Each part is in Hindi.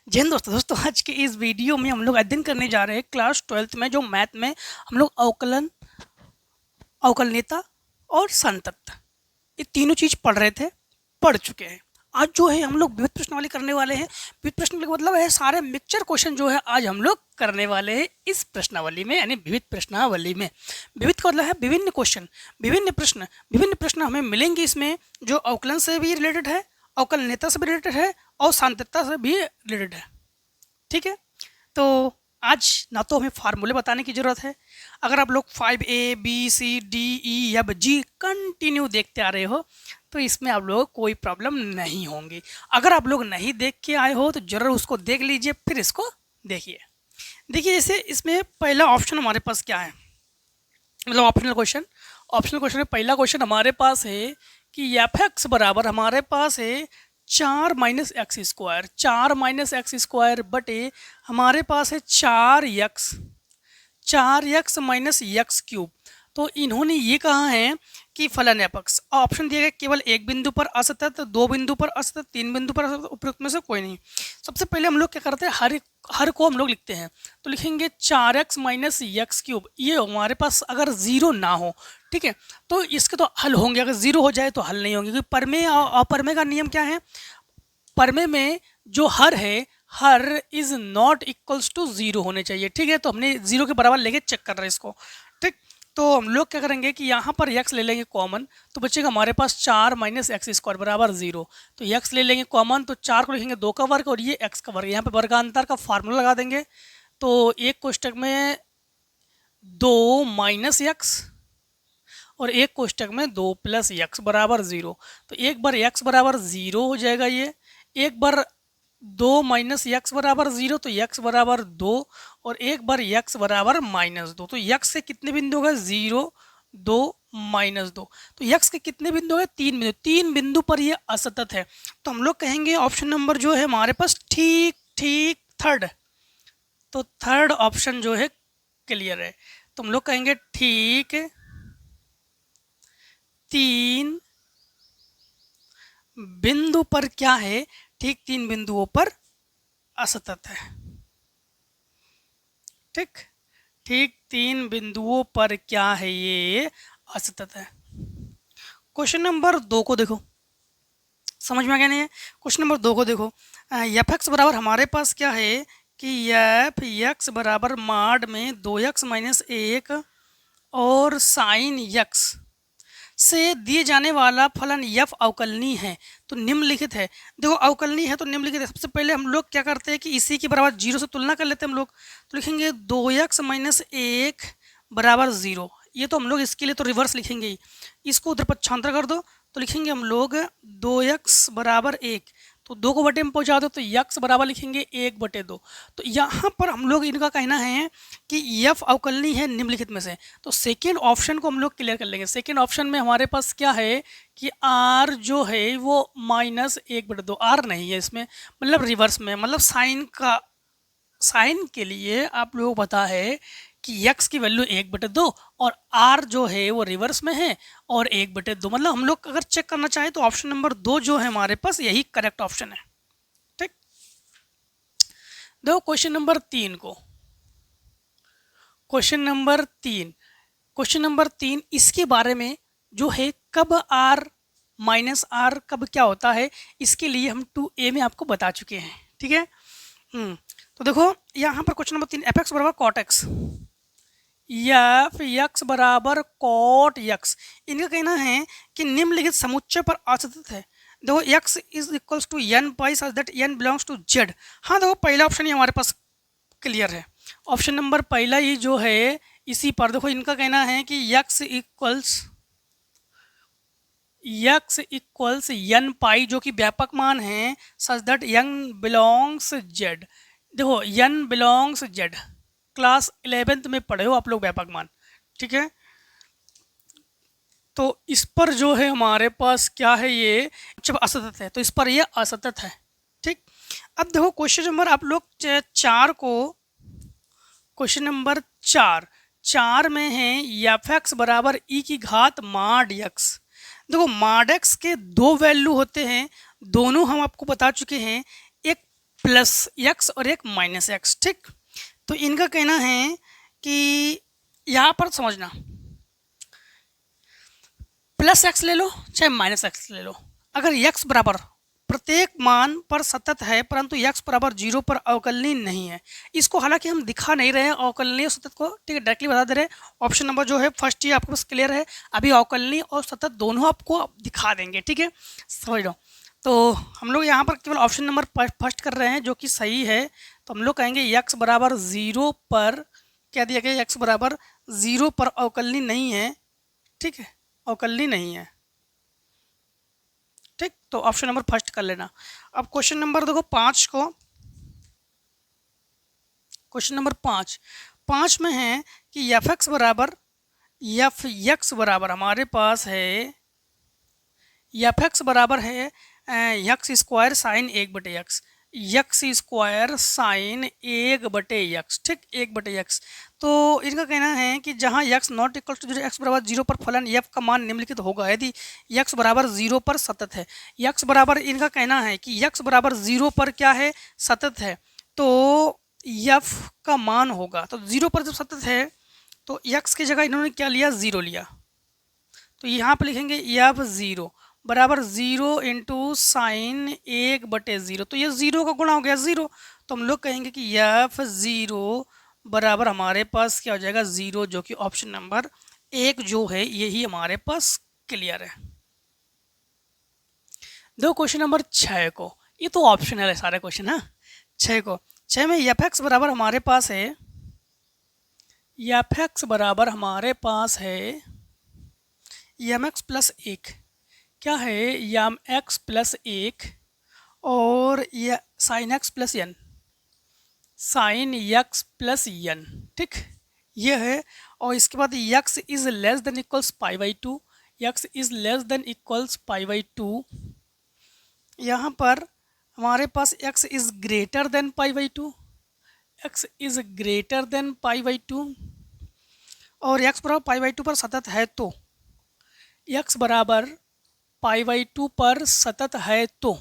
जय हिंद दोस्तों आज के इस वीडियो में हम लोग अध्ययन करने जा रहे हैं क्लास 12th में जो मैथ में हम लोग अवकलन, अवकलनीयता और संतत्व ये तीनों चीज़ पढ़ चुके हैं। आज जो है हम लोग विविध प्रश्नावली करने वाले हैं। विविध प्रश्नावली का मतलब है सारे मिक्सचर क्वेश्चन जो है आज हम लोग करने वाले हैं इस प्रश्नावली में, यानी विविध प्रश्नावली में। विविध का मतलब है विभिन्न क्वेश्चन, विभिन्न प्रश्न हमें मिलेंगे इसमें जो अवकलन से भी रिलेटेड है, अवकलनीयता से भी रिलेटेड है और संतत्वता से भी रिलेटेड है। ठीक है, तो आज ना तो हमें फार्मूले बताने की ज़रूरत है। अगर आप लोग 5A B C D E या G कंटिन्यू देखते आ रहे हो तो इसमें आप लोगों को कोई प्रॉब्लम नहीं होंगी। अगर आप लोग नहीं देख के आए हो तो ज़रूर उसको देख लीजिए, फिर इसको देखिए। देखिए जैसे इसमें पहला ऑप्शन हमारे पास क्या है, मतलब ऑप्शनल क्वेश्चन में पहला क्वेश्चन हमारे पास है कि एफ एक्स बराबर हमारे पास है 4 माइनस एक्स स्क्वायर बटे हमारे पास है 4x माइनस एक्स क्यूब। तो इन्होंने ये कहा है कि फलन एफ एक्स, ऑप्शन दिया गया केवल एक बिंदु पर असतत, दो बिंदु पर असतत, तीन बिंदु पर असतत, उपरोक्त में से कोई नहीं। सबसे पहले हम लोग क्या करते हैं, हर को हम लोग लिखते हैं। तो लिखेंगे 4x माइनस एक्स क्यूब। ये हमारे पास अगर ज़ीरो ना हो, ठीक है, तो इसके तो हल होंगे। अगर ज़ीरो हो जाए तो हल नहीं होंगे, क्योंकि परमेय और अपरमेय का नियम क्या है। परमेय में जो हर है, हर is not equals to zero होने चाहिए। ठीक है, तो हमने ज़ीरो के बराबर लेके चेक कर रहे हैं इसको। ठीक, तो हम लोग क्या करेंगे कि यहाँ पर x ले लेंगे कॉमन, तो बचेगा हमारे पास 4 माइनस एक्स स्क्वायर बराबर 0। तो x ले लेंगे कॉमन, तो 4 को लिखेंगे 2 का वर्ग और ये x का वर्ग। यहाँ पे वर्गांतर का फार्मूला लगा देंगे। तो एक कोष्टक में 2 माइनस एक्स और एक कोष्टक में 2 प्लस एक्स बराबर 0। तो एक बार x बराबर 0 हो जाएगा ये, एक बार 2 माइनस एक्स बराबर 0, तो x बराबर 2 और एक बार x बराबर -2। तो x से कितने बिंदु हो गए, 0 2 -2। तो x के कितने बिंदु है, 3 बिंदु। 3 बिंदु पर ये असतत है। तो हम लोग कहेंगे ऑप्शन नंबर जो है हमारे पास ठीक थर्ड। तो थर्ड ऑप्शन जो है क्लियर है। तो हम लोग कहेंगे ठीक 3 बिंदु पर क्या है, ठीक 3 बिंदुओं पर असतत है। ठीक 3 बिंदुओं पर क्या है, ये असतत है। क्वेश्चन नंबर 2 को देखो, समझ में आ गया नहीं है। क्वेश्चन नंबर 2 को देखो, एफ एक्स बराबर हमारे पास क्या है कि एफ एक्स बराबर माड में 2x माइनस 1 और साइन x से दिए जाने वाला फलन यफ अवकलनीय है। तो निम्नलिखित है। देखो अवकलनीय है तो निम्नलिखित है। सबसे पहले हम लोग क्या करते हैं कि इसी के बराबर 0 से तुलना कर लेते हैं हम लोग। तो लिखेंगे 2x माइनस 1 बराबर 0। ये तो हम लोग इसके लिए तो रिवर्स लिखेंगे ही। इसको उधर पक्षांतर कर दो तो लिखेंगे हम लोग 2x बराबर 1। तो 2 को बटे में पहुंचा दो तो x बराबर लिखेंगे 1/2। तो यहाँ पर हम लोग इनका कहना है कि यफ अवकलनीय है निम्नलिखित में से। तो सेकेंड ऑप्शन को हम लोग क्लियर कर लेंगे। सेकेंड ऑप्शन में हमारे पास क्या है कि r जो है वो -1/2। r नहीं है इसमें, मतलब रिवर्स में, मतलब साइन के लिए आप लोगों को पता है कि x की वैल्यू 1/2 और r जो है वो रिवर्स में है और 1/2। मतलब हम लोग अगर चेक करना चाहें तो ऑप्शन नंबर 2 जो है हमारे पास यही करेक्ट ऑप्शन है। ठीक, देखो क्वेश्चन नंबर 3 को। क्वेश्चन नंबर 3 इसके बारे में जो है कब r माइनस r कब क्या होता है, इसके लिए हम 2a में आपको बता चुके हैं। ठीक है, तो देखो यहाँ पर क्वेश्चन नंबर 3, एफ एक्स बराबर कॉट एक्स, एफ एक्स बराबर कॉट एक्स। इनका कहना है कि निम्नलिखित समुच्चय पर असतत है। देखो x is equals to n pi such that n belongs to z। हाँ देखो पहला ऑप्शन ही हमारे पास क्लियर है। ऑप्शन नंबर पहला ही जो है इसी पर देखो इनका कहना है कि x इक्वल्स n पाई जो कि व्यापक मान है सच दैट n बिलोंग्स z। देखो n belongs z, class 11th में पढ़े हो आप लोग व्यापक मान। ठीक है, तो इस पर जो है हमारे पास क्या है, ये जब असतत है तो इस पर ये असतत है। ठीक, अब देखो क्वेश्चन नंबर आप लोग 4 को, क्वेश्चन नंबर 4 में है एफ एक्स बराबर ई की घात माड एक्स। देखो माड एक्स के 2 वैल्यू होते हैं, दोनों हम आपको बता चुके हैं। एक प्लस एक्स और एक माइनस एक्स। ठीक, तो इनका कहना है कि यहाँ पर समझना, प्लस एक्स ले लो चाहे माइनस एक्स ले लो, अगर एक्स बराबर प्रत्येक मान पर सतत है परंतु एक्स बराबर 0 पर अवकलनीय नहीं है, इसको हालांकि हम दिखा नहीं रहे हैं अवकलनीय और सतत को, ठीक है, डायरेक्टली बता दे रहे हैं। ऑप्शन नंबर जो है फर्स्ट ये आपके पास क्लियर है, अभी अवकलनीय और सतत दोनों आपको दिखा देंगे। ठीक है, समझ लो। तो हम लोग यहाँ पर केवल ऑप्शन नंबर फर्स्ट कर रहे हैं जो कि सही है। तो हम लोग कहेंगे एक्स बराबर 0 पर क्या दिया गया, एक्स बराबर 0 पर अवकलनीय नहीं है। ठीक है, अवकलनीय नहीं है। ठीक, तो ऑप्शन नंबर फर्स्ट कर लेना। अब क्वेश्चन नंबर देखो 5 को, क्वेश्चन नंबर 5 में है कि एफ एक्स बराबर हमारे पास है, एफ एक्स बराबर है x square sine 1/x, x square sine 1/x। ठीक, 1/x। तो इनका कहना है कि जहाँ x not equal to 0, X बराबर 0 पर फलन f का मान निम्नलिखित होगा यदि x बराबर 0 पर सतत है। x बराबर, इनका कहना है कि x बराबर 0 पर क्या है, सतत है, तो f का मान होगा। तो 0 पर जब सतत है तो x की जगह इन्होंने क्या लिया, 0 लिया, तो यहाँ पर लिखेंगे f 0 बराबर 0 इंटू साइन 1/0, तो ये 0 का गुणा हो गया 0, तो हम लोग कहेंगे कि f 0 बराबर हमारे पास क्या हो जाएगा, 0, जो कि ऑप्शन नंबर 1 जो है यही हमारे पास क्लियर है। दो क्वेश्चन नंबर 6 को, ये तो ऑप्शनल है सारे क्वेश्चन। हाँ, 6 में एफ एक्स बराबर हमारे पास है, एफ एक्स बराबर हमारे पास है एम एक्स प्लस 1, क्या है, एम एक्स प्लस 1 और ये sine x plus n, sine x plus n. ठीक, ये है, और इसके बाद x is less than equals π/2, x is less than equals π/2, यहाँ पर हमारे पास x is greater than π/2, x is greater than π/2, और x बराबर π/2 पर सतत है, तो x बराबर π/2 पर सतत है तो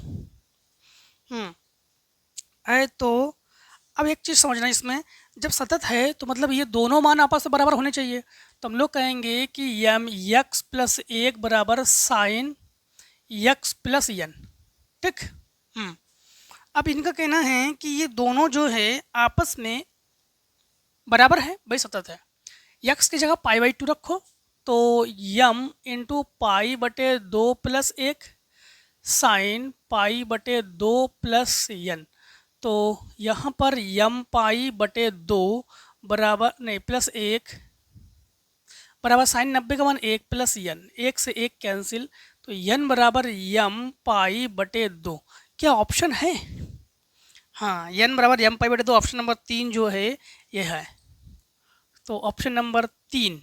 अब एक चीज़ समझना इसमें, जब सतत है तो मतलब ये दोनों मान आपस में बराबर होने चाहिए, तो हम लोग कहेंगे कि एम एक्स प्लस 1 बराबर साइन एक्स प्लस एन। ठीक, अब इनका कहना है कि ये दोनों जो है आपस में बराबर है, भाई सतत है, एक्स की जगह π/2 रखो, तो m into π/2 plus 1 sine π/2 plus n, तो यहाँ पर यम π/2 बराबर नहीं प्लस 1 बराबर साइन 90 का मान 1 प्लस एन, 1 से 1 कैंसिल, तो एन बराबर यम π/2। क्या ऑप्शन है, हाँ, एन बराबर यम π/2, ऑप्शन नंबर 3 जो है ये है, तो ऑप्शन नंबर 3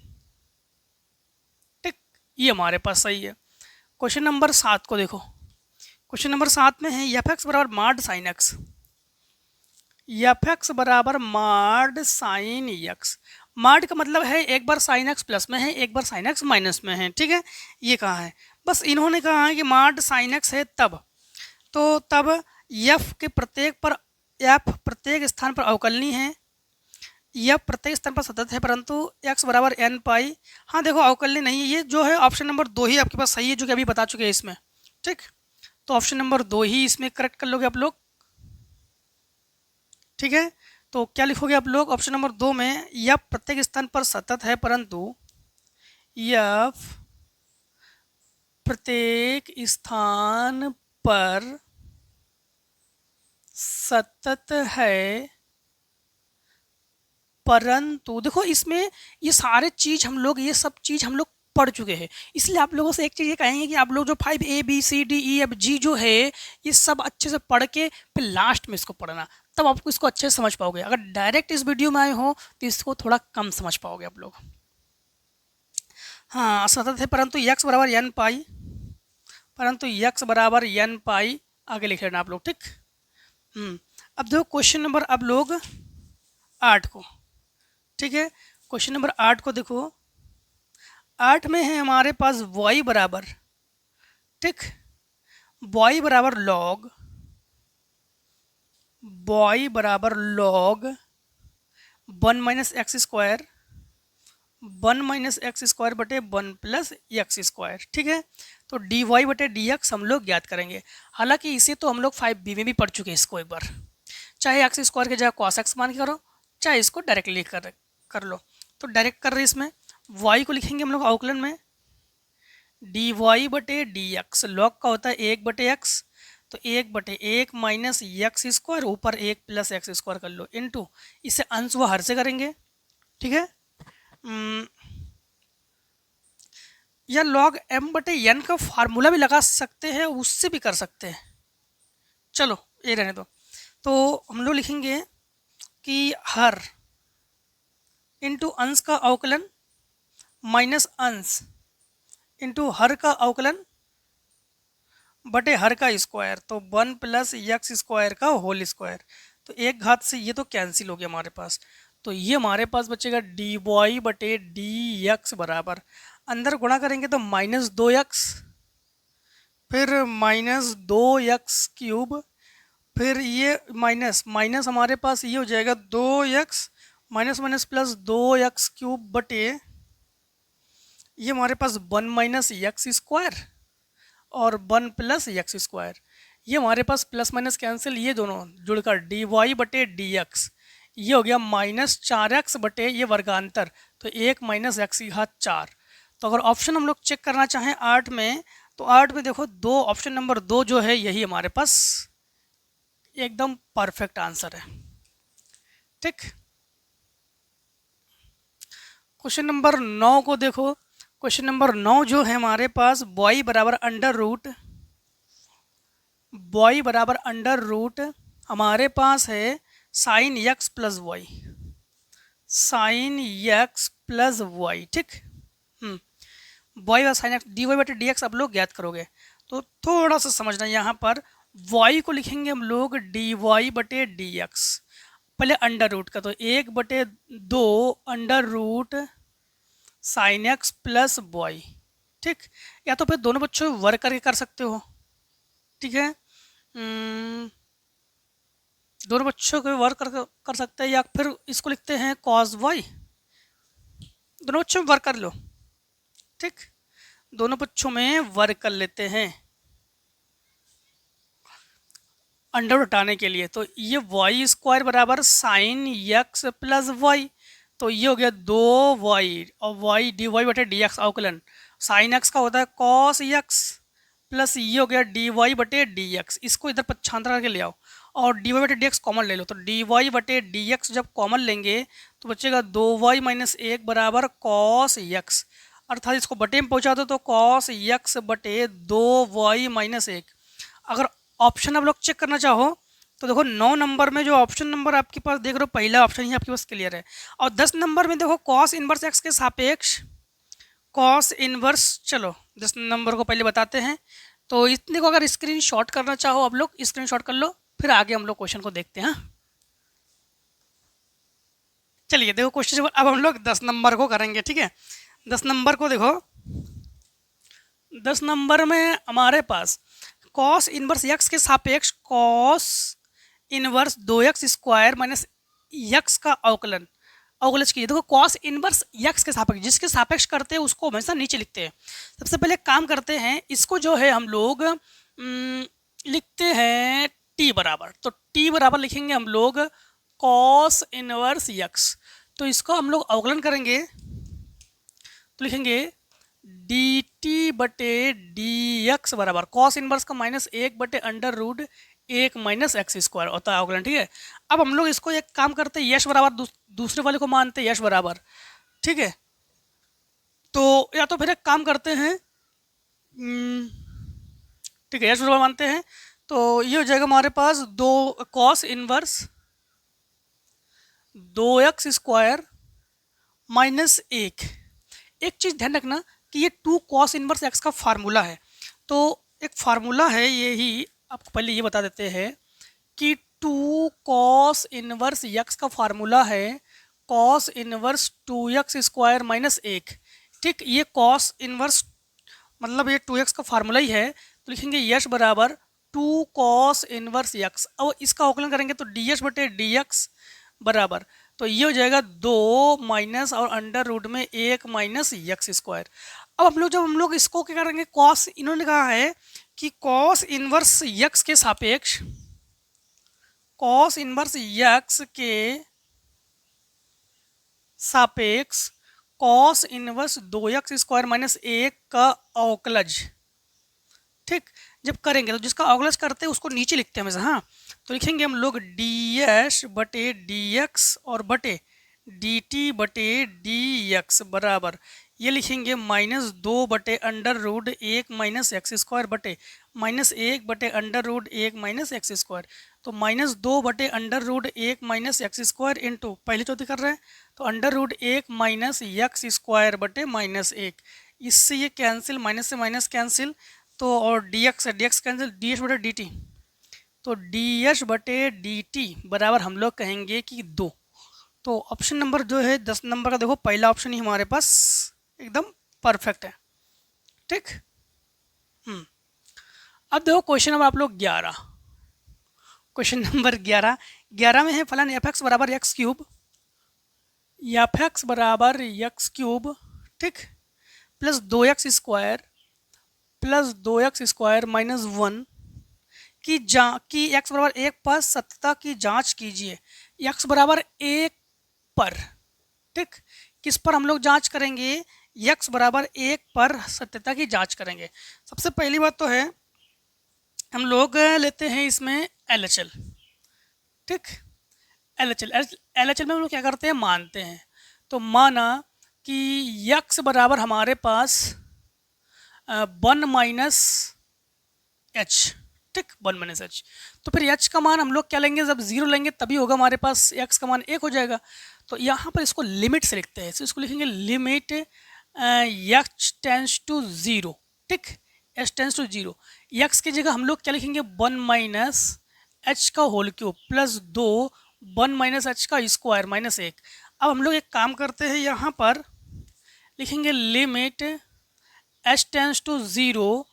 ठीक, ये हमारे पास सही है। क्वेश्चन नंबर 7 को देखो, क्वेश्चन नंबर 7 में है एफ एक्स बराबर माड साइन एक्स, एफ एक्स बराबर माड साइन एक्स, माड का मतलब है एक बार साइन एक्स प्लस में है एक बार साइन एक्स माइनस में है। ठीक है, ये कहा है, बस इन्होंने कहा है कि माड साइन एक्स है तब, तो तब एफ के प्रत्येक पर, एफ प्रत्येक स्थान पर अवकलनीय है, एफ प्रत्येक स्थान पर सतत है परंतु एक्स बराबर एन पाई, हाँ देखो अवकलनीय नहीं है, ये जो है ऑप्शन नंबर 2 ही आपके पास सही है जो कि अभी बता चुके हैं इसमें। ठीक, तो ऑप्शन नंबर 2 ही इसमें करेक्ट कर लोगे आप लोग। ठीक है, तो क्या लिखोगे आप लोग ऑप्शन नंबर 2 में, एफ प्रत्येक स्थान पर सतत है परंतु एफ प्रत्येक स्थान पर सतत है परंतु, देखो इसमें ये सारे चीज हम लोग, ये सब चीज हम लोग पढ़ चुके हैं, इसलिए आप लोगों से एक चीज़ ये कहेंगे कि आप लोग जो 5 ABCDEFG जो है ये सब अच्छे से पढ़ के फिर लास्ट में इसको पढ़ना, तब आपको इसको अच्छे से समझ पाओगे। अगर डायरेक्ट इस वीडियो में आए हो तो इसको थोड़ा कम समझ पाओगे आप लोग। हाँ, सतत है परंतु x बराबर एन पाई, परंतु x बराबर एन पाई आगे लिख लेना आप लोग। ठीक, अब देखो क्वेश्चन नंबर अब लोग 8 को, ठीक है, क्वेश्चन नंबर 8 को देखो, 8 में है हमारे पास y बराबर, ठीक, y बराबर log वाई बराबर लॉग 1 - x², 1 - x² बटे 1 + x², ठीक है। तो डी वाई बटे डी एक्स हम लोग ज्ञात करेंगे। हालांकि इसे तो हम लोग 5b में भी पढ़ चुके हैं इसको एक बार, चाहे x² के जगह cos x मान के करो, चाहे इसको डायरेक्टली कर लो। तो डायरेक्ट कर रहे इसमें y को लिखेंगे हम लोग अवकलन में डी वाई बटे डी एक्स, लॉग का होता है 1/x, तो 1/1 - x² ऊपर 1 + x² कर लो इनटू, इसे अंश व हर से करेंगे, ठीक है। या log m/n का फार्मूला भी लगा सकते हैं, उससे भी कर सकते हैं, चलो ये रहने दो। तो हम लोग लिखेंगे कि हर इंटू अंश का अवकलन माइनस अंश इंटू हर का अवकलन बटे हर का स्क्वायर, तो 1 + x² का होल स्क्वायर। तो एक घात से ये तो कैंसिल हो गया हमारे पास, तो ये हमारे पास बचेगा डी वाई बटे डी एक्स बराबर, अंदर गुणा करेंगे तो -2x, फिर -2x³, फिर ये माइनस माइनस हमारे पास ये हो जाएगा 2x minus minus plus 2x³ बटे ये हमारे पास 1 - x² और 1 + x²। ये हमारे पास प्लस माइनस कैंसिल, ये दोनों जुड़कर डी वाई बटे डी एक्स, ये हो गया -4x बटे ये वर्गांतर, तो 1 - x⁴। तो अगर ऑप्शन हम लोग चेक करना चाहें 8 में, तो 8 में देखो दो, ऑप्शन नंबर 2 जो है यही हमारे पास एकदम परफेक्ट आंसर है, ठीक। क्वेश्चन नंबर 9 को देखो। क्वेश्चन नंबर 9 जो है हमारे पास y बराबर अंडर रूट हमारे पास है sin x + y, sin x + y, ठीक। y और sin x dy बटे dx अब लोग ज्ञात करोगे, तो थोड़ा सा समझना, यहाँ पर y को लिखेंगे हम लोग dy बटे dx, पहले अंडर रूट का, तो 1/2 under root sin x + y, ठीक। या तो फिर दोनों बच्चों वर्क करके कर सकते हो, ठीक है। दोनों बच्चों को वर्क कर सकते हैं, या फिर इसको लिखते हैं cos y, दोनों बच्चों में वर्क कर लो, ठीक। दोनों बच्चों में वर्क कर लेते हैं अंडर हटाने के लिए, तो ये y² बराबर sin x + y, तो ये हो गया 2y और y dy बटे dx अवकलन, sin x का होता है cos x प्लस ये हो गया dy बटे dx, इसको इधर पक्षांतर करके ले आओ और dy बटे dx कॉमन ले लो, तो dy बटे dx जब कॉमन लेंगे तो बचेगा 2y - 1 बराबर cos x, अर्थात इसको बटे में पहुंचा दो तो cos x बटे 2y - 1। अगर ऑप्शन आप लोग चेक करना चाहो तो देखो 9 नंबर में जो ऑप्शन नंबर आपके पास देख रहे हो, पहला ऑप्शन ही आपके पास क्लियर है, और 10 नंबर में देखो cos इनवर्स x के सापेक्ष cos इनवर्स, चलो 10 नंबर को पहले बताते हैं। तो इतने को अगर स्क्रीनशॉट करना चाहो आप लोग स्क्रीनशॉट कर लो, फिर आगे हम लोग क्वेश्चन को देखते हैं। चलिए देखो क्वेश्चन अब हम लोग 10 नंबर को करेंगे, ठीक है। 10 नंबर को देखो, 10 नंबर में हमारे पास cos इनवर्स x के सापेक्ष cos inverse 2x² minus x का अवकलन कीजिए। देखो cos इनवर्स x के सापेक्ष, जिसके सापेक्ष करते हैं उसको हमेशा नीचे लिखते हैं। सबसे पहले काम करते हैं, इसको जो है हम लोग लिखते हैं t बराबर, तो t बराबर लिखेंगे हम लोग cos इनवर्स x, तो इसको हम लोग अवकलन करेंगे तो लिखेंगे dt बटे dx बराबर cos इनवर्स का -1/√1 - x² होता है अवकलन, ठीक है। अब हम लोग इसको एक काम करते हैं, यश बराबर दूसरे वाले को मानते हैं यश बराबर, ठीक है। तो या तो फिर एक काम करते हैं, ठीक है, यश बराबर मानते हैं, तो ये हो जाएगा हमारे पास 2 cos इनवर्स 2x² -1। एक चीज़ ध्यान रखना कि ये 2 cos इनवर्स x का फार्मूला है, तो एक फार्मूला है, ये ही आपको पहले ये बता देते हैं कि 2 cos इनवर्स x का फार्मूला है cos इनवर्स 2x² -1, ठीक। ये cos इनवर्स मतलब ये 2x का फार्मूला ही है, तो लिखेंगे यश बराबर टू कॉस इनवर्स एक्स। अब इसका अवकलन करेंगे तो डी एच बटे डी एक्स बराबर, तो ये हो जाएगा 2 माइनस और अंडर रूट में 1 माइनस एक्स स्क्वायर। अब हम लोग इसको क्या करेंगे, कॉस, इन्होंने कहा है कि कॉस इनवर्स एक्स के सापेक्ष, कॉस इनवर्स एक्स के सापेक्ष cos inverse 2x square minus 1 का अवकलज, ठीक। जब करेंगे तो जिसका अवकलज करते हैं उसको नीचे लिखते हैं हमेशा, हाँ। तो लिखेंगे हम लोग डी एस बटे डी एक्स और बटे डी टी बटे डी एक्स बराबर, ये लिखेंगे -2 बटे under root 1 minus x square बटे -1 बटे under root 1 minus x square. तो -2 बटे under root 1 minus x square into पहले चौथी कर रहे हैं तो under root 1 minus x square बटे -1, इससे ये कैंसिल, माइनस से माइनस कैंसिल, तो और D x cancel, D H बटे डी टी, तो डी एच बटे डी टी बराबर हम लोग कहेंगे कि 2। तो ऑप्शन नंबर जो है 10 नंबर का, देखो पहला ऑप्शन ही हमारे पास एकदम परफेक्ट है, ठीक। अब देखो क्वेश्चन नंबर आप लोग 11, क्वेश्चन नंबर 11 में है फलन एफ एक्स बराबर एक्स क्यूब, एफ एक्स बराबर एक्स क्यूब, ठीक, plus 2x square plus 2x square minus 1 की x बराबर 1 पर सत्यता की जांच कीजिए। x बराबर 1 पर, ठीक, किस पर हम लोग जांच करेंगे, x बराबर 1 पर सत्यता की जांच करेंगे। सबसे पहली बात तो है हम लोग लेते हैं इसमें LHL, ठीक। LHL में हम लोग क्या करते हैं, मानते हैं। तो माना कि x बराबर हमारे पास 1 माइनस एच, ठीक, 1 माइनस एच। तो फिर h का मान हम लोग क्या लेंगे, जब 0 लेंगे तभी होगा हमारे पास x का मान 1 हो जाएगा। तो यहाँ पर इसको लिमिट से लिखते हैं, तो इसको लिखेंगे लिमिट h टेंस टू 0, ठीक, h टेंस टू 0। x की जगह हम लोग क्या लिखेंगे, 1 माइनस एच का whole cube plus 2 1 minus H का स्क्वायर माइनस 1। अब हम लोग एक काम करते हैं, यहाँ पर लिखेंगे limit h tends to 0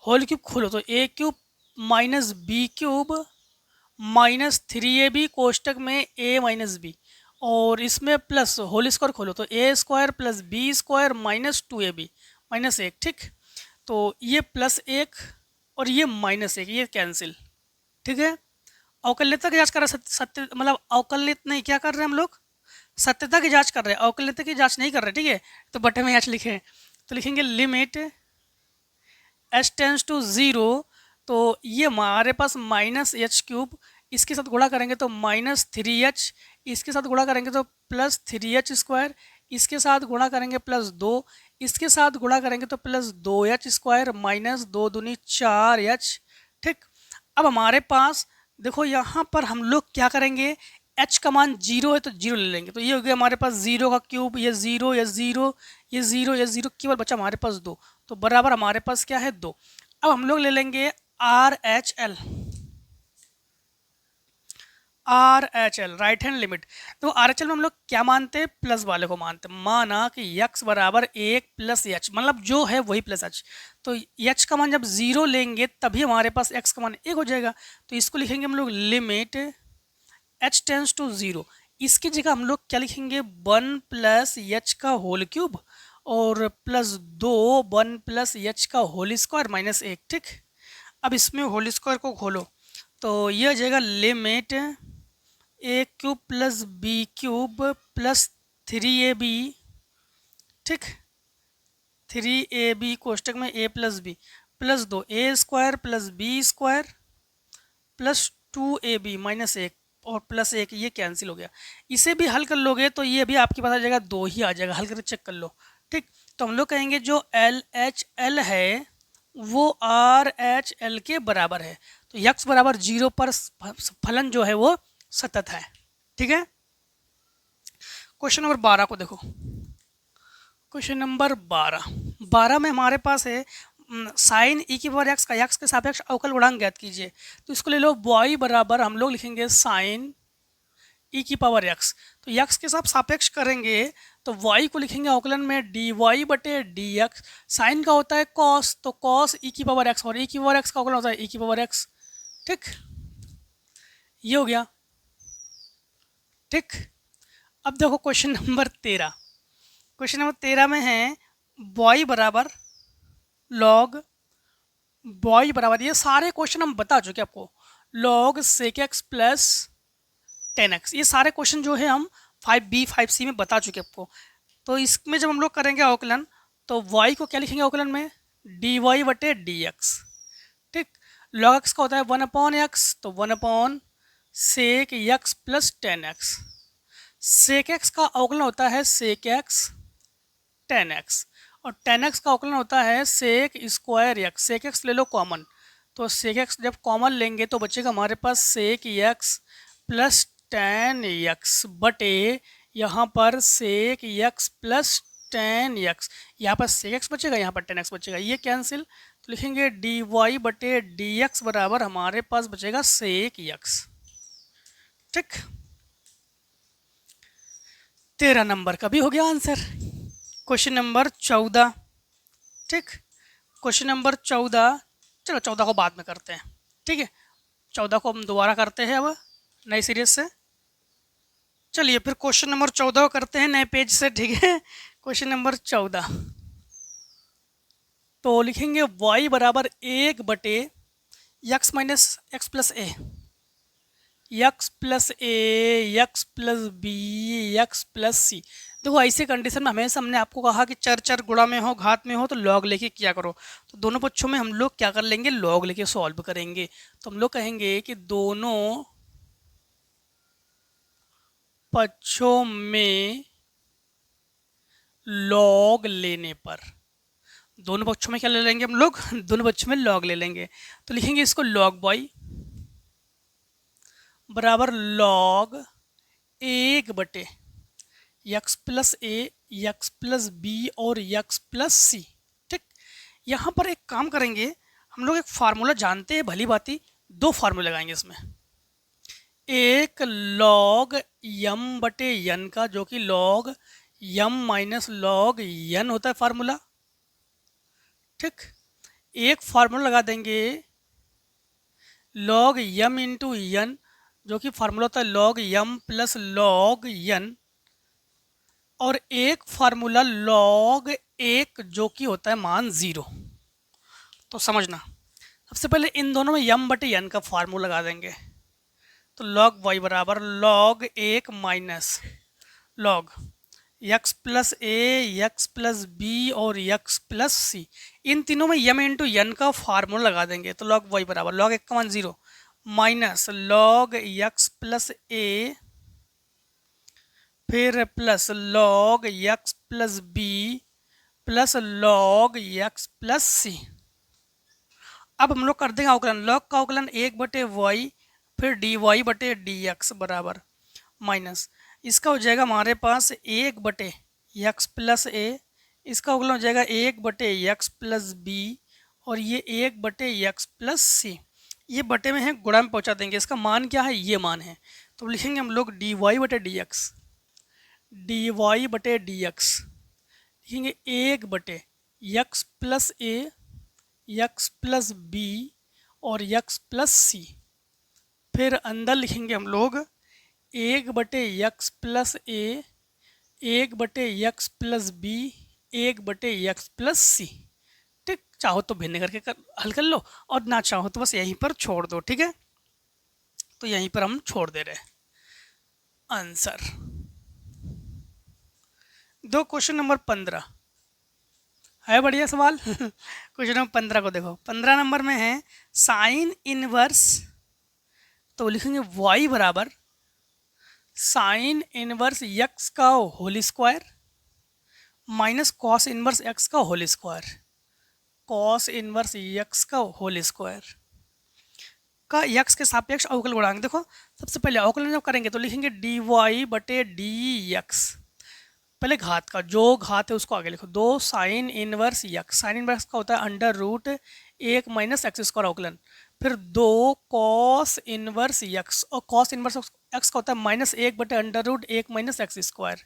whole cube खोलो तो a cube minus B cube minus 3ab कोष्टक में a माइनस बी, और इसमें प्लस होल स्क्वायर खोलो तो a square plus B square minus 2ab minus 1, ठीक। तो ये प्लस 1 और ये माइनस 1, ये कैंसिल, ठीक है। अवकल्यता की जांच कर रहे हैं, सत्य मतलब अवकलित नहीं, क्या कर रहे हैं हम लोग, सत्यता की जांच कर रहे हैं, अवकल्यता की जांच नहीं कर रहे, ठीक है। तो बटे में h लिखे, तो लिखेंगे लिमिट h टेंस टू 0, तो ये हमारे पास माइनस एच क्यूब, इसके साथ गुणा करेंगे तो -3h, इसके साथ गुणा करेंगे तो प्लस 3h स्क्वायर, इसके साथ गुणा करेंगे प्लस 2, इसके साथ गुणा करेंगे तो प्लस 2h स्क्वायर माइनस 2 दूनी 4h, ठीक। अब हमारे पास देखो यहाँ पर हम लोग क्या करेंगे, h का मान 0 है तो 0 ले लेंगे, तो ये हो गया हमारे पास 0 का क्यूब, ये 0 ये 0 ये 0 ये 0, केवल बचा हमारे पास 2, तो बराबर हमारे पास क्या है 2। अब हम लोग ले लेंगे RHL, राइट हैंड लिमिट। तो RHL में हम लोग क्या मानते हैं, प्लस वाले को मानते हैं। माना कि x बराबर 1 प्लस एच, मतलब जो है वही प्लस एच, तो h का मान जब 0 लेंगे तभी हमारे पास x का मान 1 हो जाएगा। तो इसको लिखेंगे हम लोग लिमिट h टेंस टू 0, इसकी जगह हम लोग क्या लिखेंगे, 1 प्लस एच का होल क्यूब और प्लस 2 1 प्लस एच का होल स्क्वायर माइनस 1, ठीक। अब इसमें होल स्क्वायर को खोलो तो ये हो जाएगा limit a cube plus B cube plus 3ab, ठीक, 3ab कोष्टक में a plus B plus 2 a square plus B square plus 2ab minus 1 और प्लस 1, ये कैंसिल हो गया। इसे भी हल कर लोगे तो ये भी आपके पास आ जाएगा 2 ही आ जाएगा, हल करके चेक कर लो, ठीक। तो हम लोग कहेंगे जो LHL है वो RHL के बराबर है, तो x बराबर 0 पर फलन जो है वो सतत है, ठीक है। क्वेश्चन नंबर 12 को देखो, क्वेश्चन नंबर 12 में हमारे पास है साइन e की पावर x का x के सापेक्ष अवकल गुणांक ज्ञात कीजिए। तो इसको ले लो y बराबर हम लोग लिखेंगे साइन e की पावर x, तो x के साथ सापेक्ष करेंगे तो y को लिखेंगे अवकलन में dy बटे dx, साइन का होता है cos, तो cos e की पावर x और e की पावर x का अवकलन होता है e की पावर x, ठीक, ये हो गया। ठीक, अब देखो क्वेश्चन नंबर 13। क्वेश्चन नंबर 13 में है बॉय बराबर लॉग, बॉय बराबर, ये सारे क्वेश्चन हम बता चुके आपको, log sec x plus 10x, ये सारे क्वेश्चन जो है हम 5B 5C में बता चुके आपको। तो इसमें जब हम लोग करेंगे अवकलन, तो y को क्या लिखेंगे अवकलन में, dy बटे dx। ठीक, log x का होता है 1/x, तो 1 सेक x प्लस 10x। सेक x का अवकलन होता है सेक x 10x, और 10x का अवकलन होता है सेक स्क्वायर x। सेक x ले लो कॉमन, तो सेक x जब कॉमन लेंगे तो बचेगा हमारे पास सेक x प्लस 10x बटे यहाँ पर सेक x प्लस 10x, यहाँ पर सेक x बचेगा, यहाँ पर 10x बचेगा, ये कैंसिल, तो लिखेंगे dy बटे dx बराबर हमारे पास बचेगा सेक x। ठीक, 13 नंबर का भी हो गया आंसर। Question number 14। ठीक, क्वेश्चन नंबर 14, चलो 14 को बाद में करते हैं। ठीक है, 14 को हम दोबारा करते हैं अब नए सीरीज से। चलिए फिर क्वेश्चन नंबर 14 करते हैं नए पेज से। ठीक है, क्वेश्चन नंबर 14, तो लिखेंगे y बराबर 1 बटे x minus x plus a, x plus a, x plus b, x plus c. देखो ऐसे कंडीशन में हमेशा हमने आपको कहा कि चर चर गुणा में हो घात में हो तो लॉग लेके क्या करो, तो दोनों पक्षों में हम लोग क्या कर लेंगे, लॉग लेके सॉल्व करेंगे। तो हम लोग कहेंगे कि दोनों पक्षों में लॉग लेने पर, दोनों पक्षों में क्या ले लेंगे हम लोग, दोनों पक्षों में लॉग ले लेंगे। तो लिखेंगे इसको लॉग बॉय बराबर लॉग 1 बटे x plus a, x plus b और x प्लस सी। ठीक, यहाँ पर एक काम करेंगे हम लोग, एक फार्मूला जानते हैं भली भांति, दो फार्मूले लगाएंगे इसमें। एक लॉग यम बटे यन का, जो कि लॉग यम माइनस लॉग यन होता है फार्मूला। ठीक, एक फार्मूला लगा देंगे लॉग यम इंटू यन, जो कि फार्मूला होता है लॉग यम प्लस लॉग यन, और एक फार्मूला लॉग 1 जो कि होता है मान 0। तो समझना, सबसे पहले इन दोनों में यम बटे यन का फार्मूला लगा देंगे, तो लॉग y बराबर log 1 minus log x plus a, x plus b और x प्लस सी। इन तीनों में यम इंटू यन का फार्मूला लगा देंगे, तो लॉग y बराबर लॉग 1 का मान 0 minus log x plus a, फिर plus log x plus B plus log x plus c. अब हम लोग कर देंगे अवकलन, लॉग का अवकलन 1 बटे वाई, फिर डी वाई बटे डी एक्स बराबर माइनस, इसका हो जाएगा हमारे पास 1 बटे एक्स प्लस ए, इसका अवकलन हो जाएगा 1 बटे एक्स प्लस बी, और ये 1 बटे एक्स प्लस सी। ये बटे में है, गुणा में पहुंचा देंगे, इसका मान क्या है, ये मान है, तो लिखेंगे हम लोग डी वाई बटे डी एक्स, डी वाई बटे डी एक्स लिखेंगे 1 बटे एक्स प्लस ए, एक्स प्लस बी और एक्स प्लस सी। फिर अंदर लिखेंगे हम लोग 1 बटे एक्स प्लस ए, 1 बटे एक्स प्लस बी, 1 बटे एक्स प्लस सी। ठीक, चाहो तो भिन्न करके हल कर लो, और ना चाहो तो बस यहीं पर छोड़ दो। ठीक है, तो यहीं पर हम छोड़ दे रहे आंसर। दो क्वेश्चन नंबर 15 है, बढ़िया सवाल। क्वेश्चन नंबर 15 को देखो, 15 नंबर में है साइन इनवर्स, तो लिखेंगे y बराबर साइन इनवर्स x का whole square minus cos inverse x का whole square, cos inverse x का होल स्क्वायर का x के सापेक्ष अवकल गुणांक। देखो सबसे पहले अवकलन जब करेंगे तो लिखेंगे dy बटे dx, पहले घात का, जो घात है उसको आगे लिखो, 2 sine inverse x, sine inverse का होता है under root 1 minus x square अवकलन, फिर 2 कॉस इनवर्स x, और कॉस इनवर्स x का होता है माइनस 1 बटे under root 1 minus x square,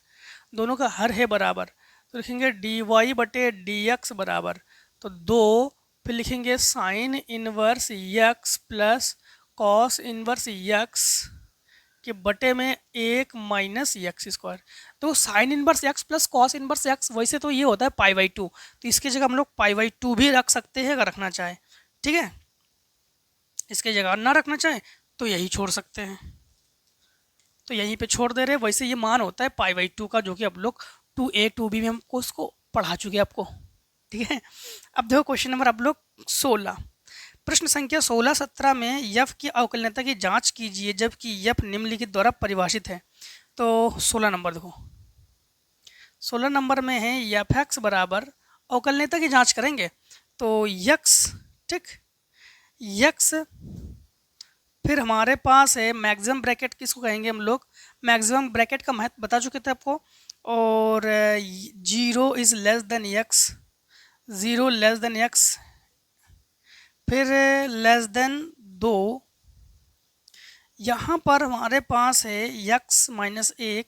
दोनों का हर है बराबर, तो लिखेंगे dy बटे dx बराबर, तो 2, फिर लिखेंगे sign inverse x plus cos inverse x के बटे में 1 माइनस यक्स स्क्वायर। तो sine inverse x plus cos inverse x वैसे तो ये होता है π/2, तो इसकी जगह हम लोग π/2 भी रख सकते हैं अगर रखना चाहें, ठीक है। इसकी जगह ना रखना चाहें तो यही छोड़ सकते हैं, तो यहीं पे छोड़ दे रहे हैं। वैसे ये मान होता है π/2 का, जो कि आप लोग 2a 2b में हमको उसको पढ़ा चुके हैं आपको, ठीक है। अब देखो क्वेश्चन नंबर आप लोग 16, प्रश्न संख्या 16-17 में यफ की अवकलनीयता की जांच कीजिए जबकि यफ निम्नलिखित द्वारा परिभाषित है। तो 16 नंबर देखो, 16 नंबर में है यफ एक्स बराबर, अवकलनीयता की जांच करेंगे तो यक्स, ठीक, यक्स, फिर हमारे पास है मैक्सिमम ब्रैकेट, किसको कहेंगे हम लोग, मैक्सिमम ब्रैकेट का महत्व बता चुके थे आपको, और 0 is less than x, 0 less than x, फिर लेस देन 2, यहाँ पर हमारे पास है यक्स माइनस 1,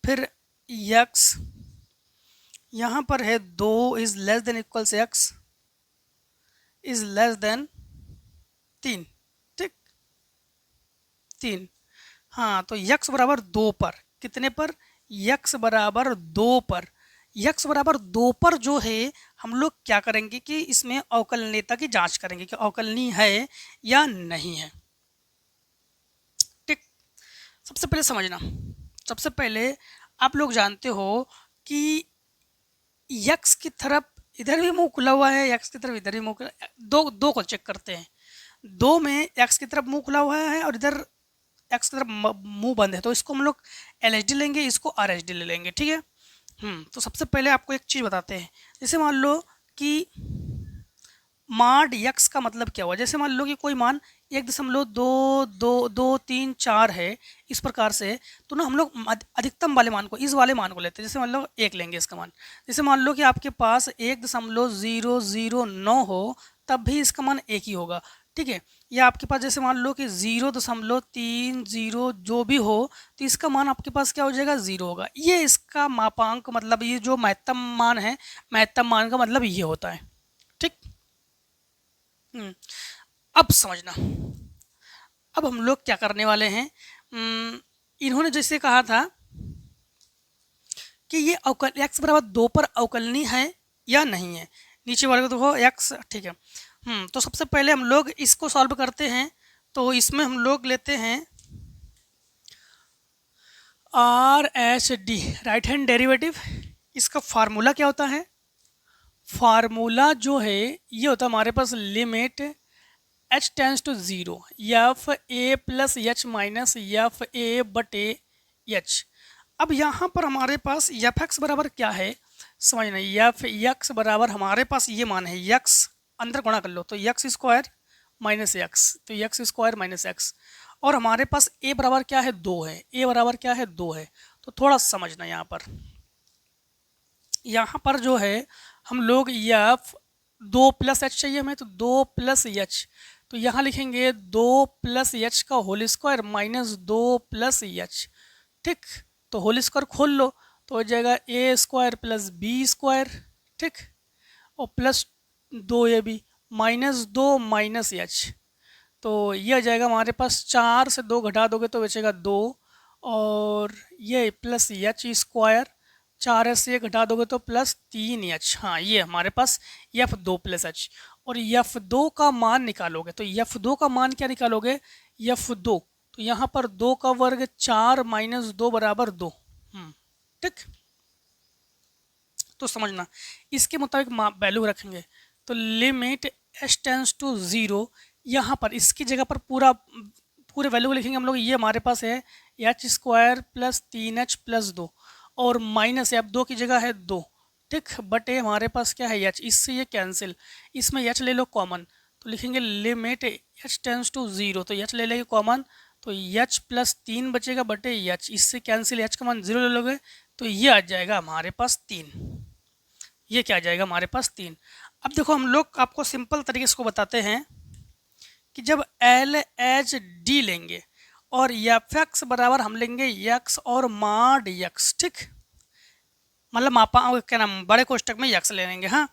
फिर यक्स, यहाँ पर है 2 is less than equals x is less than 3, ठीक, 3। हाँ, तो यक्स बराबर 2 पर, कितने पर, यक्स बराबर 2 पर, यक्स बराबर 2 पर जो है हम लोग क्या करेंगे कि इसमें अवकलनीयता की जांच करेंगे कि अवकलनीय है या नहीं है, ठीक। सबसे पहले समझना, सबसे पहले आप लोग जानते हो कि यक्स की तरफ इधर भी मुंह खुला हुआ है, यक्स की तरफ इधर भी मुंह खुला, दो को चेक करते हैं, 2 में एक्स की तरफ मुंह खुला हुआ है और इधर एक्स की तरफ मुंह बंद है, तो इसको हम लोग LHD लेंगे, इसको RHD ले लेंगे, ठीक है। तो सबसे पहले आपको एक चीज़ बताते हैं, जैसे मान लो कि माड यक्स का मतलब क्या हुआ, जैसे मान लो कि कोई मान 1.22234 है, इस प्रकार से, तो ना हम लोग अधिकतम वाले मान को, इस वाले मान को लेते हैं, जैसे मान लो 1 लेंगे इसका मान, जैसे मान लो कि आपके पास 1.009 हो तब भी इसका मान 1 ही होगा, ठीक है। या आपके पास जैसे मान लो कि 0.30 जो भी हो तो इसका मान आपके पास क्या हो जाएगा, 0 होगा। ये इसका मापांक, मतलब ये जो महत्तम मान है, महत्तम मान का मतलब ये होता है, ठीक। अब समझना, अब हम लोग क्या करने वाले हैं, इन्होंने जैसे कहा था कि ये एक्स बराबर 2 पर अवकलनीय है या नहीं है, नीचे वाले को देखो एक्स, ठीक है। तो सबसे पहले हम लोग इसको सॉल्व करते हैं, तो इसमें हम लोग लेते हैं RHD, राइट हैंड डेरिवेटिव। इसका फार्मूला क्या होता है, फार्मूला जो है ये होता है हमारे पास limit h tends to 0 f a plus h minus f a बटे एच। अब यहाँ पर हमारे पास यफ एक्स बराबर क्या है, समझना, यफ एक्स बराबर हमारे पास ये मान है, यक्स अंदर गुणा कर लो तो यक्स स्क्वायर माइनस एक्स, तो यक्स स्क्वायर माइनस एक्स, और हमारे पास a बराबर क्या है, 2 है, a बराबर क्या है, 2 है। तो थोड़ा समझना, यहाँ पर जो है हम लोग यफ 2 प्लस एच चाहिए हमें, तो 2 प्लस एच, तो यहाँ लिखेंगे 2 प्लस एच का whole square minus 2 plus H, ठीक। तो होल स्क्वायर खोल लो तो हो जाएगा a square plus B square, ठीक, और plus 2ab minus 2 minus H, तो ये आ जाएगा हमारे पास, 4 से 2 घटा दोगे तो बचेगा 2, और ये प्लस एच स्क्वायर, 4 से घटा दोगे तो प्लस 3h। हाँ, ये हमारे पास F2 प्लस एच, और F2 का मान निकालोगे तो F2 का मान क्या निकालोगे, F2, तो यहाँ पर 2 का वर्ग 4 माइनस 2 बराबर 2, ठीक। तो समझना, इसके मुताबिक वैल्यू रखेंगे, तो लिमिट h टेंस टू 0, यहाँ पर इसकी जगह पर पूरे वैल्यू को लिखेंगे हम लोग, ये हमारे पास है H square plus 3h plus 2, और माइनस अब 2 की जगह है 2, ठीक, बटे हमारे पास क्या है एच, इससे ये कैंसिल, इसमें एच ले लो कॉमन, तो लिखेंगे लिमिट एच टेंस टू 0, तो एच ले लेंगे कॉमन, तो एच प्लस 3 बचेगा बटे एच, इससे कैंसिल, एच का मान 0 ले लोगे तो ये आ जाएगा हमारे पास 3, ये क्या आ जाएगा हमारे पास 3। अब देखो हम लोग आपको सिंपल तरीके से बताते हैं कि जब LHD लेंगे और एफ एक्स बराबर हम लेंगे यक्स और माड यक्स, ठीक, मतलब मापा क्या नाम, बड़े कोष्टक में यक्स ले लेंगे। हाँ,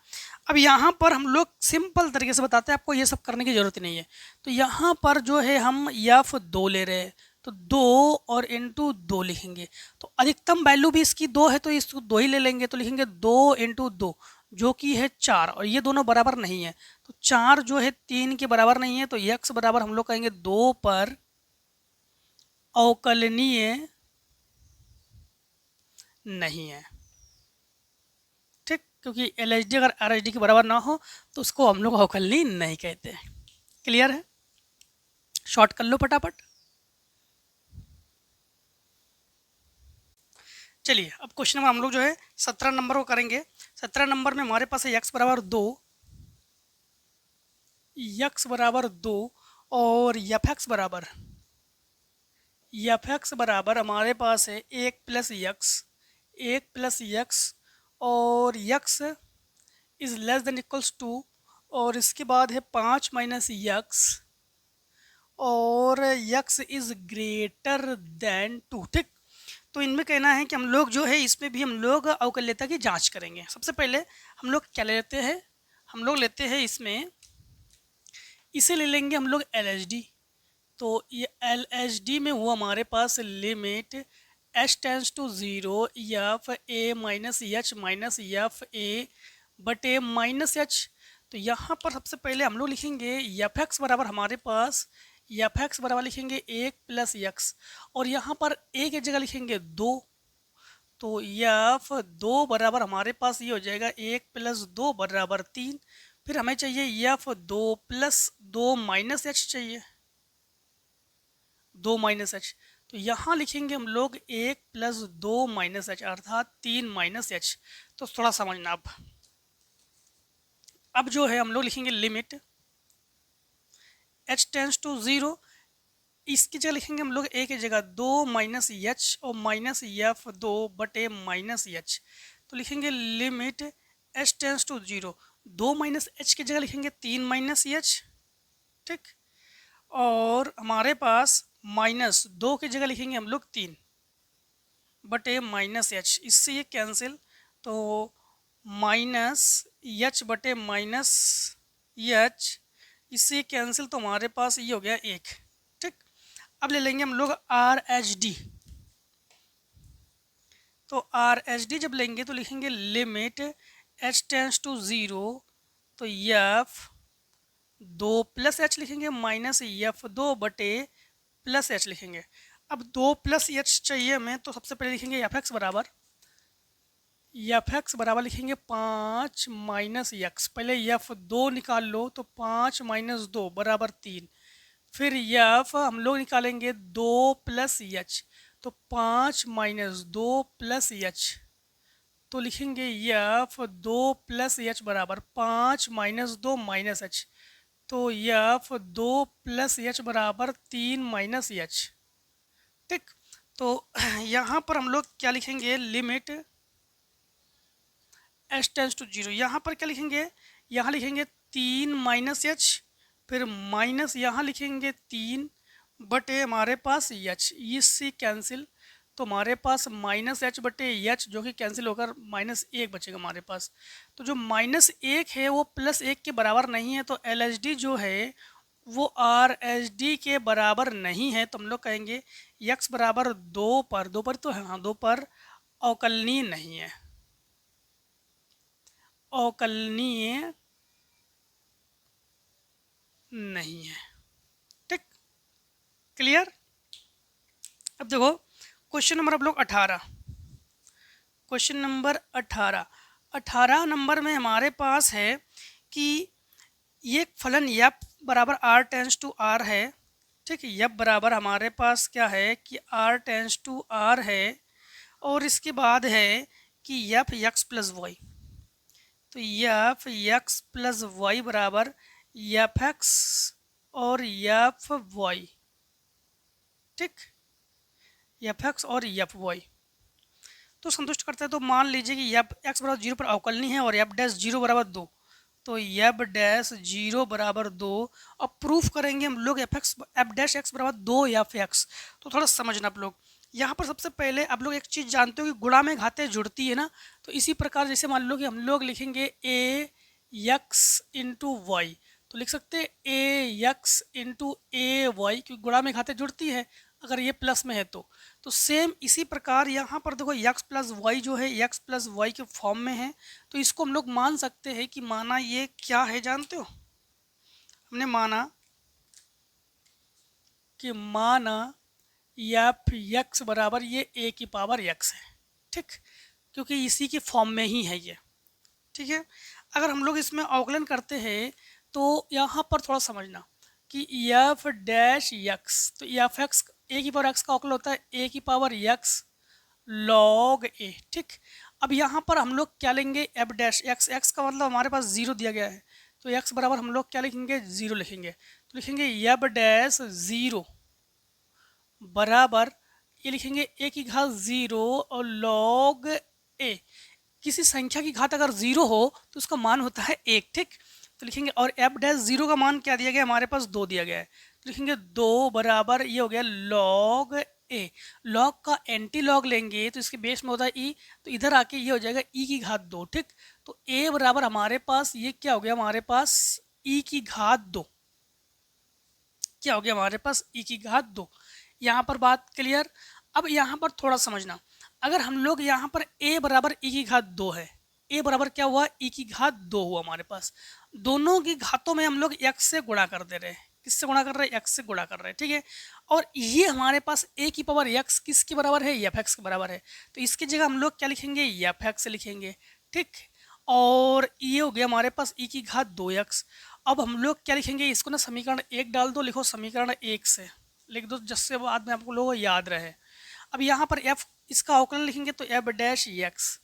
अब यहाँ पर हम लोग सिंपल तरीके से बताते हैं, आपको ये सब करने की ज़रूरत नहीं है। तो यहाँ पर जो है हम एफ 2 ले रहे हैं, तो 2 और इंटू 2 लिखेंगे। तो अधिकतम वैल्यू भी इसकी 2 है, तो इसको 2 ही ले लेंगे। तो लिखेंगे 2 इंटू 2 जो कि है 4, और ये दोनों बराबर नहीं है। तो 4 जो है 3 के बराबर नहीं है, तो x बराबर हम लोग कहेंगे 2 पर अवकलनीय नहीं है। ठीक, क्योंकि LHD अगर RHD के बराबर ना हो तो उसको हम लोग अवकलनीय नहीं कहते। क्लियर है? शॉर्ट कर लो फटाफट। चलिए अब क्वेश्चन नंबर हम लोग जो है 17 नंबर को करेंगे। 17 नंबर में हमारे पास है x बराबर 2, और एफ एक्स बराबर हमारे पास है 1 प्लस यक्स और x is less than equals 2, और इसके बाद है 5 माइनस यक्स और यक्स इज़ ग्रेटर देन 2। ठीक, तो इनमें कहना है कि हम लोग जो है इसमें भी हम लोग अवकल्यता की जांच करेंगे। सबसे पहले हम लोग क्या लेते हैं, हम लोग लेते हैं इसमें, इसे ले लेंगे हम लोग LHD। तो ये LHD में हुआ हमारे पास limit h tends to 0 f a minus f a बटे माइनस एच। तो यहाँ पर सबसे पहले हम लोग लिखेंगे एफ एक्स बराबर हमारे पास एफ एक्स बराबर लिखेंगे 1 प्लस यक्स, और यहाँ पर ए की जगह लिखेंगे 2। तो एफ 2 बराबर हमारे पास ये हो जाएगा 1 प्लस 2 बराबर 3। फिर हमें चाहिए एफ 2 प्लस 2 माइनस एच चाहिए, 2 माइनस एच। तो यहाँ लिखेंगे हम लोग 1 प्लस 2 माइनस एच अर्थात 3 माइनस एच। तो थोड़ा समझना, अब जो है हम लोग लिखेंगे लिमिट h टेंस टू 0, इसकी जगह लिखेंगे हम लोग a की जगह 2 माइनस एच और माइनस एफ 2 बटे माइनस एच। तो लिखेंगे limit h tends to 0, 2 minus H की जगह लिखेंगे 3 माइनस एच। ठीक, और हमारे पास माइनस 2 की जगह लिखेंगे हम लोग 3 बटे माइनस एच, इससे ये कैंसिल। तो माइनस एच बटे माइनस एच, इससे कैंसिल, तो हमारे पास ये हो गया 1। ठीक, अब ले लेंगे हम लोग RHD। तो RHD जब लेंगे तो लिखेंगे लिमिट h टेंस टू 0, तो एफ 2 प्लस एच लिखेंगे माइनस एफ 2 बटे प्लस एच लिखेंगे। अब 2 प्लस एच चाहिए हमें, तो सबसे पहले लिखेंगे एफ एक्स बराबर लिखेंगे 5 माइनस यक्स। पहले एफ 2 निकाल लो, तो 5 माइनस 2 बराबर 3। फिर एफ हम लोग निकालेंगे 2 प्लस एच, तो 5 माइनस 2 प्लस एच। तो लिखेंगे एफ 2 प्लस एच बराबर 5 माइनस 2 माइनस एच। तो एफ 2 प्लस एच बराबर 3 माइनस एच। ठीक, तो यहाँ पर हम लोग क्या लिखेंगे, लिमिट h टेंस टू 0, यहाँ पर क्या लिखेंगे, यहाँ लिखेंगे 3 माइनस एच, फिर माइनस यहाँ लिखेंगे 3 बटे हमारे पास एच, इससे कैंसिल। तो हमारे पास माइनस एच बटे एच जो कि कैंसिल होकर माइनस 1 बचेगा हमारे पास। तो जो माइनस 1 है वो प्लस 1 के बराबर नहीं है, तो LHD जो है वो RHD के बराबर नहीं है। तो हम लोग कहेंगे x बराबर 2 पर तो हाँ 2 पर अवकलनीय नहीं है, अवकलनीय नहीं है। ठीक, क्लियर? अब देखो क्वेश्चन नंबर आप लोग 18, क्वेश्चन नंबर 18 नंबर में हमारे पास है कि ये फलन यप बराबर r टेंस टू r है। ठीक, यप बराबर हमारे पास क्या है कि r टेंस टू r है, और इसके बाद है कि यफ x प्लस वाई। तो यफ x प्लस वाई बराबर यफ एक्स और यफ वाई। ठीक, यफ एक्स और यफ वाई तो संतुष्ट करता है। तो मान लीजिए कि यफ एक्स बराबर 0 पर अवकलनीय है और यफ डैश 0 बराबर 2, तो यफ डैश 0 बराबर 2। अब प्रूफ करेंगे हम लोग एफ डैश एक्स बराबर 2 यफ एक्स। तो थोड़ा समझना आप लोग, यहाँ पर सबसे पहले आप लोग एक चीज़ जानते हो कि गुणा में घातें जुड़ती है ना। तो इसी प्रकार जैसे मान लो कि हम लोग लिखेंगे a यक्स इंटू वाई, तो लिख सकते हैं ए यक्स इंटू ए वाई, क्योंकि गुणा में घातें जुड़ती है अगर ये प्लस में है तो सेम इसी प्रकार यहाँ पर देखो यक्स प्लस वाई जो है यक्स प्लस वाई के फॉर्म में है, तो इसको हम लोग मान सकते हैं कि माना ये क्या है जानते हो, हमने माना कि माना एफ यक्स बराबर ये ए की पावर यक्स है, ठीक, क्योंकि इसी के फॉर्म में ही है ये, ठीक है। अगर हम लोग इसमें अवकलन करते हैं तो यहाँ पर थोड़ा समझना कि एफ डैश यक्स, तो एफ एक्स ए की पावर एक्स का अवकलन होता है ए की पावर यक्स लॉग ए, ठीक। अब यहाँ पर हम लोग क्या लेंगे, एफ डैश एक्स, एक्स का मतलब हमारे पास जीरो दिया गया है, तो एक्स बराबर हम लोग क्या लिखेंगे, जीरो लिखेंगे, तो लिखेंगे एफ डैश जीरो बराबर ये लिखेंगे ए की घात जीरो और लॉग ए, किसी संख्या की घात अगर जीरो हो तो उसका मान होता है एक, ठीक, तो लिखेंगे और एफ डैश जीरो का मान क्या दिया गया, हमारे पास दो दिया गया है, तो लिखेंगे दो बराबर ये हो गया लॉग ए, लॉग का एंटी लॉग लेंगे तो इसके बेस में होता है ई, तो इधर आके ये हो जाएगा ई की घात दो, ठीक, तो ए बराबर हमारे पास ये क्या हो गया, हमारे पास ई की घात दो, क्या हो गया हमारे पास ई की घात दो, यहाँ पर बात क्लियर। अब यहाँ पर थोड़ा समझना, अगर हम लोग यहाँ पर a बराबर ई की घात दो है, a बराबर क्या हुआ, ई की घात दो हुआ, हमारे पास दोनों की घातों में हम लोग x से गुणा कर दे रहे हैं, किससे गुणा कर रहे हैं, x से गुणा कर रहे हैं, ठीक है। और ये हमारे पास a की पावर x किसके बराबर है, एफ एक्स के बराबर है, तो इसकी जगह हम लोग क्या लिखेंगे, एफ एक्स लिखेंगे, ठीक। और ये हो गया हमारे पास ई की घात दो एक्स। अब हम लोग क्या लिखेंगे, इसको ना समीकरण एक डाल दो, लिखो समीकरण एक से लिख दो जिससे बाद में आपको लोगों को याद रहे। अब यहाँ पर f इसका अवकलन लिखेंगे तो एफ डैश एक्स,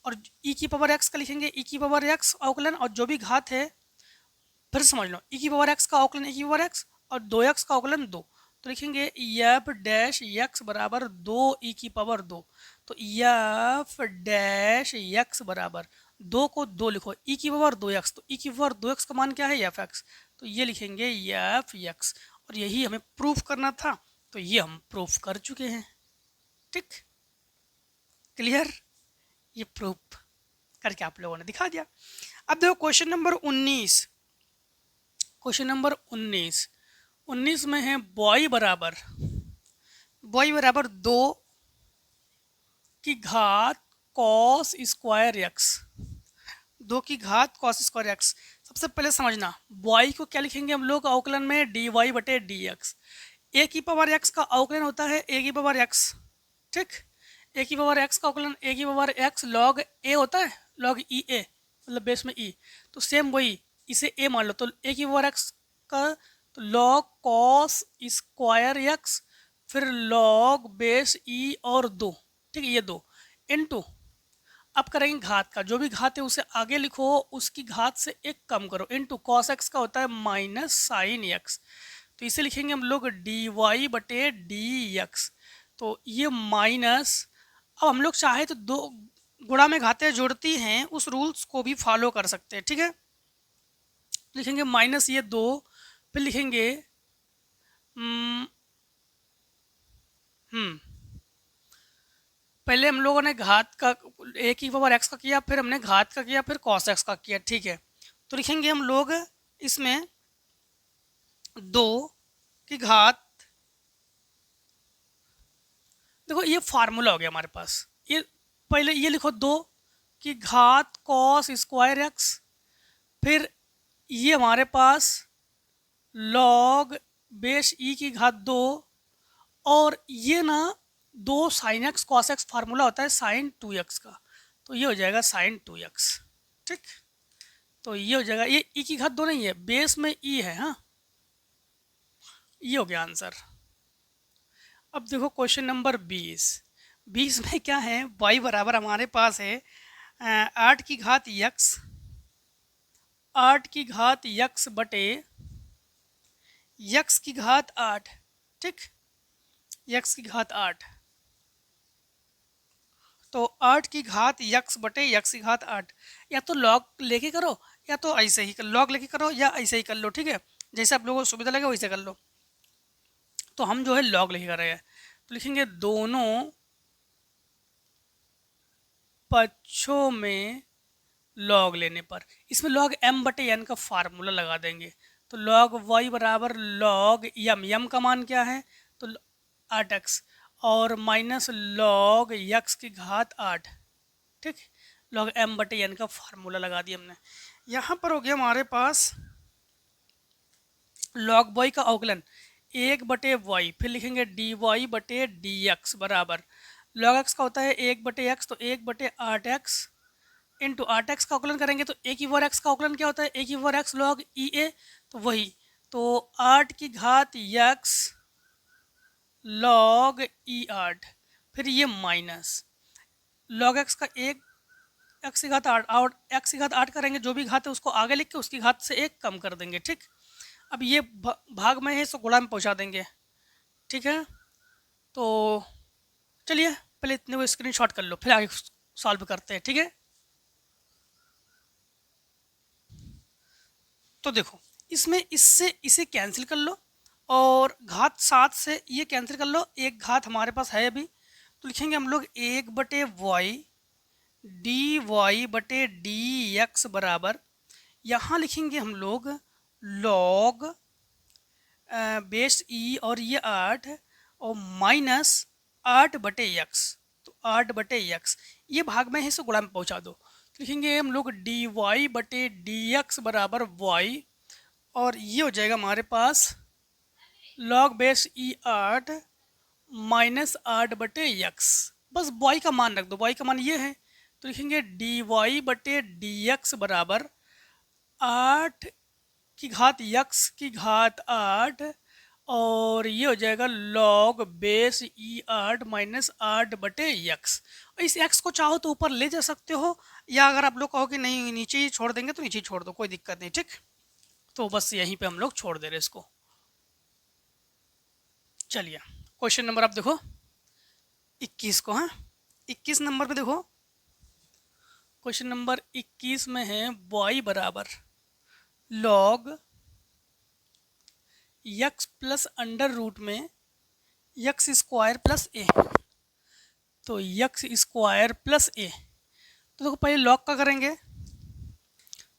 और ई की पावर एक्स का लिखेंगे ई की पावर एक्स अवकलन, और जो भी घात है फिर समझ लो ई की पावर एक्स का अवकलन ई की पावर एक्स और दो एक्स का अवकलन दो, तो लिखेंगे एफ डैश एक्स बराबर दो ई की पावर दो, तो एफ डैश एक्स बराबर दो को दो लिखो ई की पावर दो एक्स, तो ई की पावर दो एक्स का मान क्या है, एफ एक्स, तो ये लिखेंगे एफ एक्स, और यही हमें प्रूफ करना था, तो ये हम प्रूफ कर चुके हैं, ठीक, क्लियर, ये प्रूफ करके आप लोगों ने दिखा दिया। अब देखो क्वेश्चन नंबर 19, क्वेश्चन नंबर 19 में है बॉय बराबर दो की घात कॉस स्क्वायर एक्स, दो की घात कॉस स्क्वायर एक्स। सबसे पहले समझना बॉय को क्या लिखेंगे हम लोग अवकलन में, डी वाई बटे डी एक्स, ए की पावर एक्स का अवकलन होता है ए की पावर एक्स, ठीक, ए की पावर एक्स का अवकलन ए की पावर एक्स लॉग ए होता है, लॉग ई ए मतलब बेस में ई, तो सेम वही इसे ए मान लो, तो ए की पावर एक्स का तो लॉग कॉस स्क्वायर एक्स फिर लॉग बेस ई और दो, ठीक है, ये दो इनटू, अब करेंगे घात का, जो भी घात है उसे आगे लिखो, उसकी घात से एक कम करो, इनटू कॉस एक्स का होता है माइनस साइन एक्स, तो इसे लिखेंगे हम लोग डी वाई बटे डी एक्स, तो ये माइनस, अब हम लोग चाहे तो दो गुणा में घातें जुड़ती हैं उस रूल्स को भी फॉलो कर सकते हैं, ठीक है, लिखेंगे माइनस ये दो, फिर लिखेंगे पहले हम लोगों ने घात का ए की पावर एक्स का किया, फिर हमने घात का किया, फिर कॉस एक्स का किया, ठीक है, तो लिखेंगे हम लोग इसमें दो की घात, देखो ये फार्मूला हो गया हमारे पास, ये पहले ये लिखो दो की घात कॉस स्क्वायर एक्स, फिर ये हमारे पास लॉग बेस ई की घात दो, और ये ना दो sine x cos x formula होता है साइन टू एक्स का, तो ये हो जाएगा साइन टू एक्स, ठीक, तो ये हो जाएगा, ये ई की घात दो नहीं है, बेस में ई है, हाँ, ये हो गया आंसर। अब देखो क्वेश्चन नंबर 20 में क्या है, y बराबर हमारे पास है 8 की घात यक्स, 8 की घात यक्स बटे यक्स की घात 8, ठीक, यक्स की घात 8, तो 8 की घात यक्स बटे यक्स की घात 8, या तो लॉग लेके करो या तो ऐसे ही लॉग लेके करो या ऐसे ही कर लो, ठीक है, जैसे आप लोगों को सुविधा लगे वैसे कर लो, तो हम जो है लॉग लेके कर रहे हैं, तो लिखेंगे दोनों पक्षों में लॉग लेने पर। इसमें लॉग m बटे n का फार्मूला लगा देंगे। तो लॉग y बराबर लॉग यम का मान क्या है, तो 8x, और माइनस लॉग x की घात 8। ठीक, लॉग m बटे n का फार्मूला लगा दिया हमने। यहाँ पर हो गया हमारे पास लॉग y का अवकलन 1/y, फिर लिखेंगे dy बटे dx बराबर लॉग x का होता है 1/x, तो 1/8x इंटू 8x का अवकलन करेंगे तो a की पावर x का अवकलन क्या होता है, a की पावर x लॉग EA, तो वही, तो 8 की घात x लॉग E8, फिर ये माइनस लॉग x का 1 x की घात 8 और x की घात 8 करेंगे, जो भी घात है उसको आगे लिख के उसकी घात से 1 कम कर देंगे। ठीक, अब ये भाग में है इसको गुणा में पहुंचा देंगे। ठीक है, तो चलिए पहले इतने को स्क्रीनशॉट कर लो, फिर आगे सॉल्व करते हैं। ठीक है, तो देखो इसमें इससे इसे कैंसिल कर लो और घात 7 से ये कैंसिल कर लो, एक घात हमारे पास है अभी, तो लिखेंगे हम लोग 1/y dy बटे dx बराबर, यहाँ लिखेंगे हम लोग लॉग बेस ई और ये 8 और माइनस 8/x, तो 8/x ये भाग में है, इसे गुणा में पहुंचा दो, तो लिखेंगे हम लोग dy बटे dx बराबर y, और ये हो जाएगा हमारे पास लॉग बेस ई 8 माइनस 8/x। बस y का मान रख दो, y का मान ये है, तो लिखेंगे dy बटे dx बराबर 8 की घात x की घात 8, और ये हो जाएगा log base E8 minus 8/x। इस x को चाहो तो ऊपर ले जा सकते हो, या अगर आप लोग कहो कि नहीं नीचे ही छोड़ देंगे तो नीचे ही छोड़ दो, कोई दिक्कत नहीं। ठीक, तो बस यहीं पे हम लोग छोड़ दे रहे इसको। चलिए क्वेश्चन नंबर आप देखो 21 को, हाँ 21 नंबर पे देखो, क्वेश्चन नंबर 21 में है y बराबर log x plus under root में x स्क्वायर प्लस a, तो x स्क्वायर प्लस a, तो देखो पहले लॉग का करेंगे,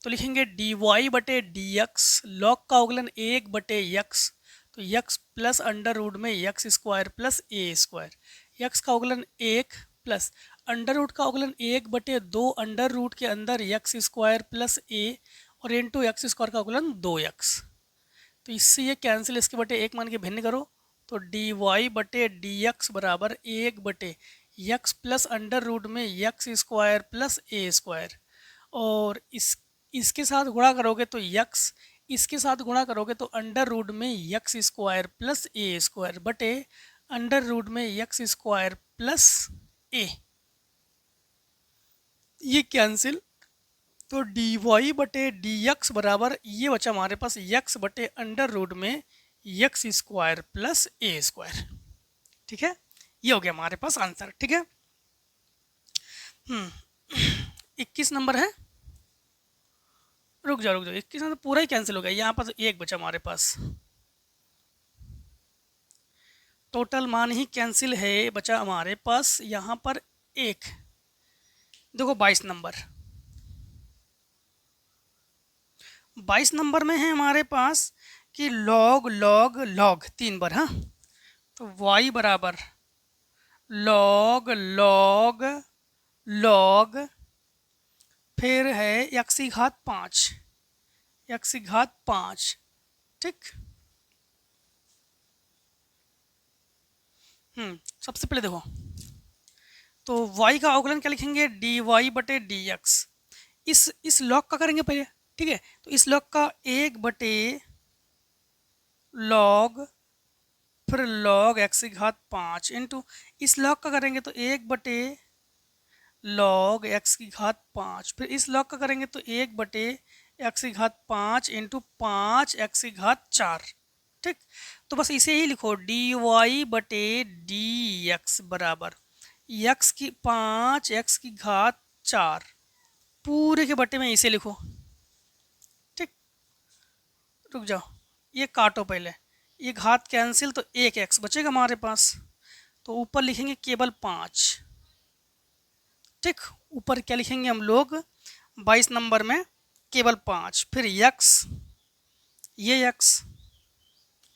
तो लिखेंगे dy बटे dx, लॉग का अवकलन 1/x, तो x प्लस अंडर रूट में x square plus a square, x का अवकलन 1 प्लस अंडर रूट का अवकलन 1/2 अंडर रूट के अंदर x स्क्वायर प्लस a, और इंटू एक्स स्क्वायर का अवकलन 2x, तो इससे ये कैंसिल, इसके बटे 1 मान के भिन्न करो, तो dy बटे dx बराबर 1/x प्लस अंडर रूट में x square plus a square, और इसके साथ गुणा करोगे तो x, इसके साथ गुणा करोगे तो अंडर रूट में x square plus a square बटे अंडर रूट में x स्क्वायर प्लस a, ये कैंसिल, तो dy बटे dx बराबर ये बचा हमारे पास x बटे अंडर रूट में x square plus a square. ठीक है, ये हो गया हमारे पास आंसर। ठीक है, 21 नंबर है, रुक जाओ 21 नंबर पूरा ही कैंसिल हो गया, यहाँ पर एक बचा हमारे पास, टोटल मान ही कैंसिल है, बचा हमारे पास यहाँ पर एक। देखो 22 नंबर में है हमारे पास कि लॉग लॉग लॉग 3 बार, हाँ, तो y बराबर लॉग लॉग लॉग, फिर है x की घात 5, x की घात 5। ठीक, सबसे पहले देखो, तो y का अवकलन क्या लिखेंगे, dy बटे dx, इस लॉग का करेंगे पहले। ठीक है, तो इस लॉग का 1/, लॉग फिर लॉग x की घात 5 इंटू इस लॉग का करेंगे तो 1/, लॉग x की घात 5, फिर इस लॉग का करेंगे तो 1/, x की घात 5 इंटू 5x की घात 4। ठीक, तो बस इसे ही लिखो dy बटे dx बराबर x की 5 x की घात 4 पूरे के बटे में इसे लिखो। ठीक, रुक जाओ, ये काटो पहले, ये घात कैंसिल, तो 1x बचेगा हमारे पास, तो ऊपर लिखेंगे केवल 5। ठीक, ऊपर क्या लिखेंगे हम लोग, 22 नंबर में केवल 5, फिर यक्स, ये यक्स,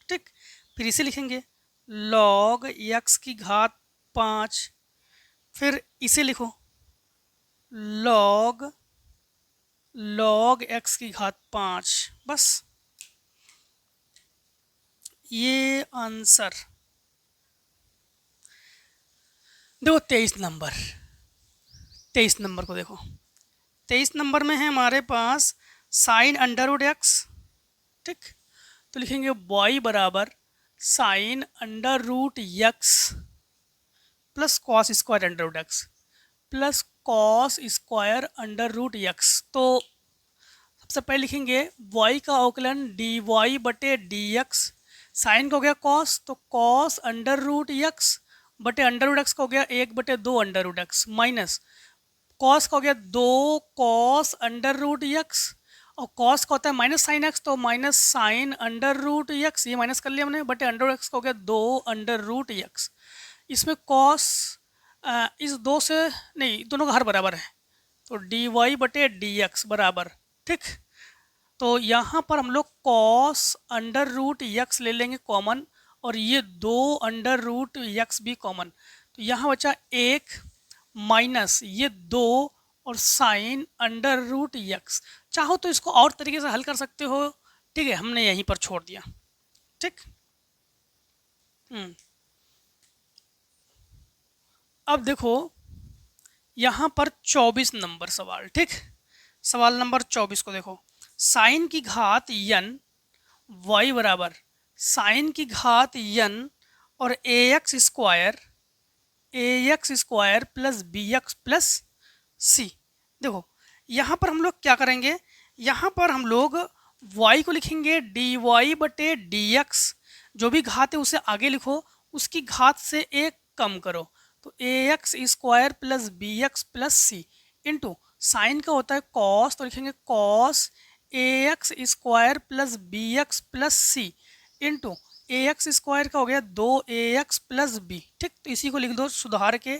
ठीक। फिर इसे लिखेंगे लॉग यक्स की घात 5, फिर इसे लिखो लॉग एक्स की घात 5, बस ये आंसर। देखो 23 नंबर को देखो, 23 नंबर में है हमारे पास साइन अंडर रूट एक्स, ठीक। तो लिखेंगे y बराबर sine under root X plus cos square under root X plus cos square under root X. तो सबसे पहले लिखेंगे y का अवकलन dy बटे डी एक्स, साइन का हो गया कॉस, तो कॉस अंडर रूट यक्स बटे अंडर रूट एक्स का हो गया 1/2 under root x, minus cos का हो गया 2 कॉस अंडर रूट यक्स, और कॉस का होता है माइनस साइन एक्स, तो minus sine under root x, ये माइनस कर लिया हमने, बटे अंडर रूट एक्स का हो गया 2 अंडर रूट यक्स। इसमें कॉस इस 2 से नहीं, दोनों का हर बराबर है, तो डी वाई बटे डी एक्स बराबर, ठीक। तो यहाँ पर हम लोग कॉस अंडर रूट यक्स ले लेंगे कॉमन, और ये 2 अंडर रूट यक्स भी कॉमन, तो यहाँ बचा 1 माइनस ये 2 और साइन अंडर रूट यक्स। चाहो तो इसको और तरीके से हल कर सकते हो, ठीक है, हमने यहीं पर छोड़ दिया, ठीक। अब देखो यहाँ पर 24 नंबर सवाल, ठीक। सवाल नंबर 24 को देखो, साइन की घात n y बराबर साइन की घात n और ax square plus b x plus c. देखो यहाँ पर हम लोग क्या करेंगे, यहाँ पर हम लोग y को लिखेंगे डी वाई बटे डी एक्स, जो भी घात है उसे आगे लिखो, उसकी घात से एक कम करो, तो ax square plus b x plus c into sine का होता है कॉस, तो लिखेंगे cos ax square plus b x plus c into ax square का हो गया 2ax प्लस बी, ठीक। तो इसी को लिख दो सुधार के,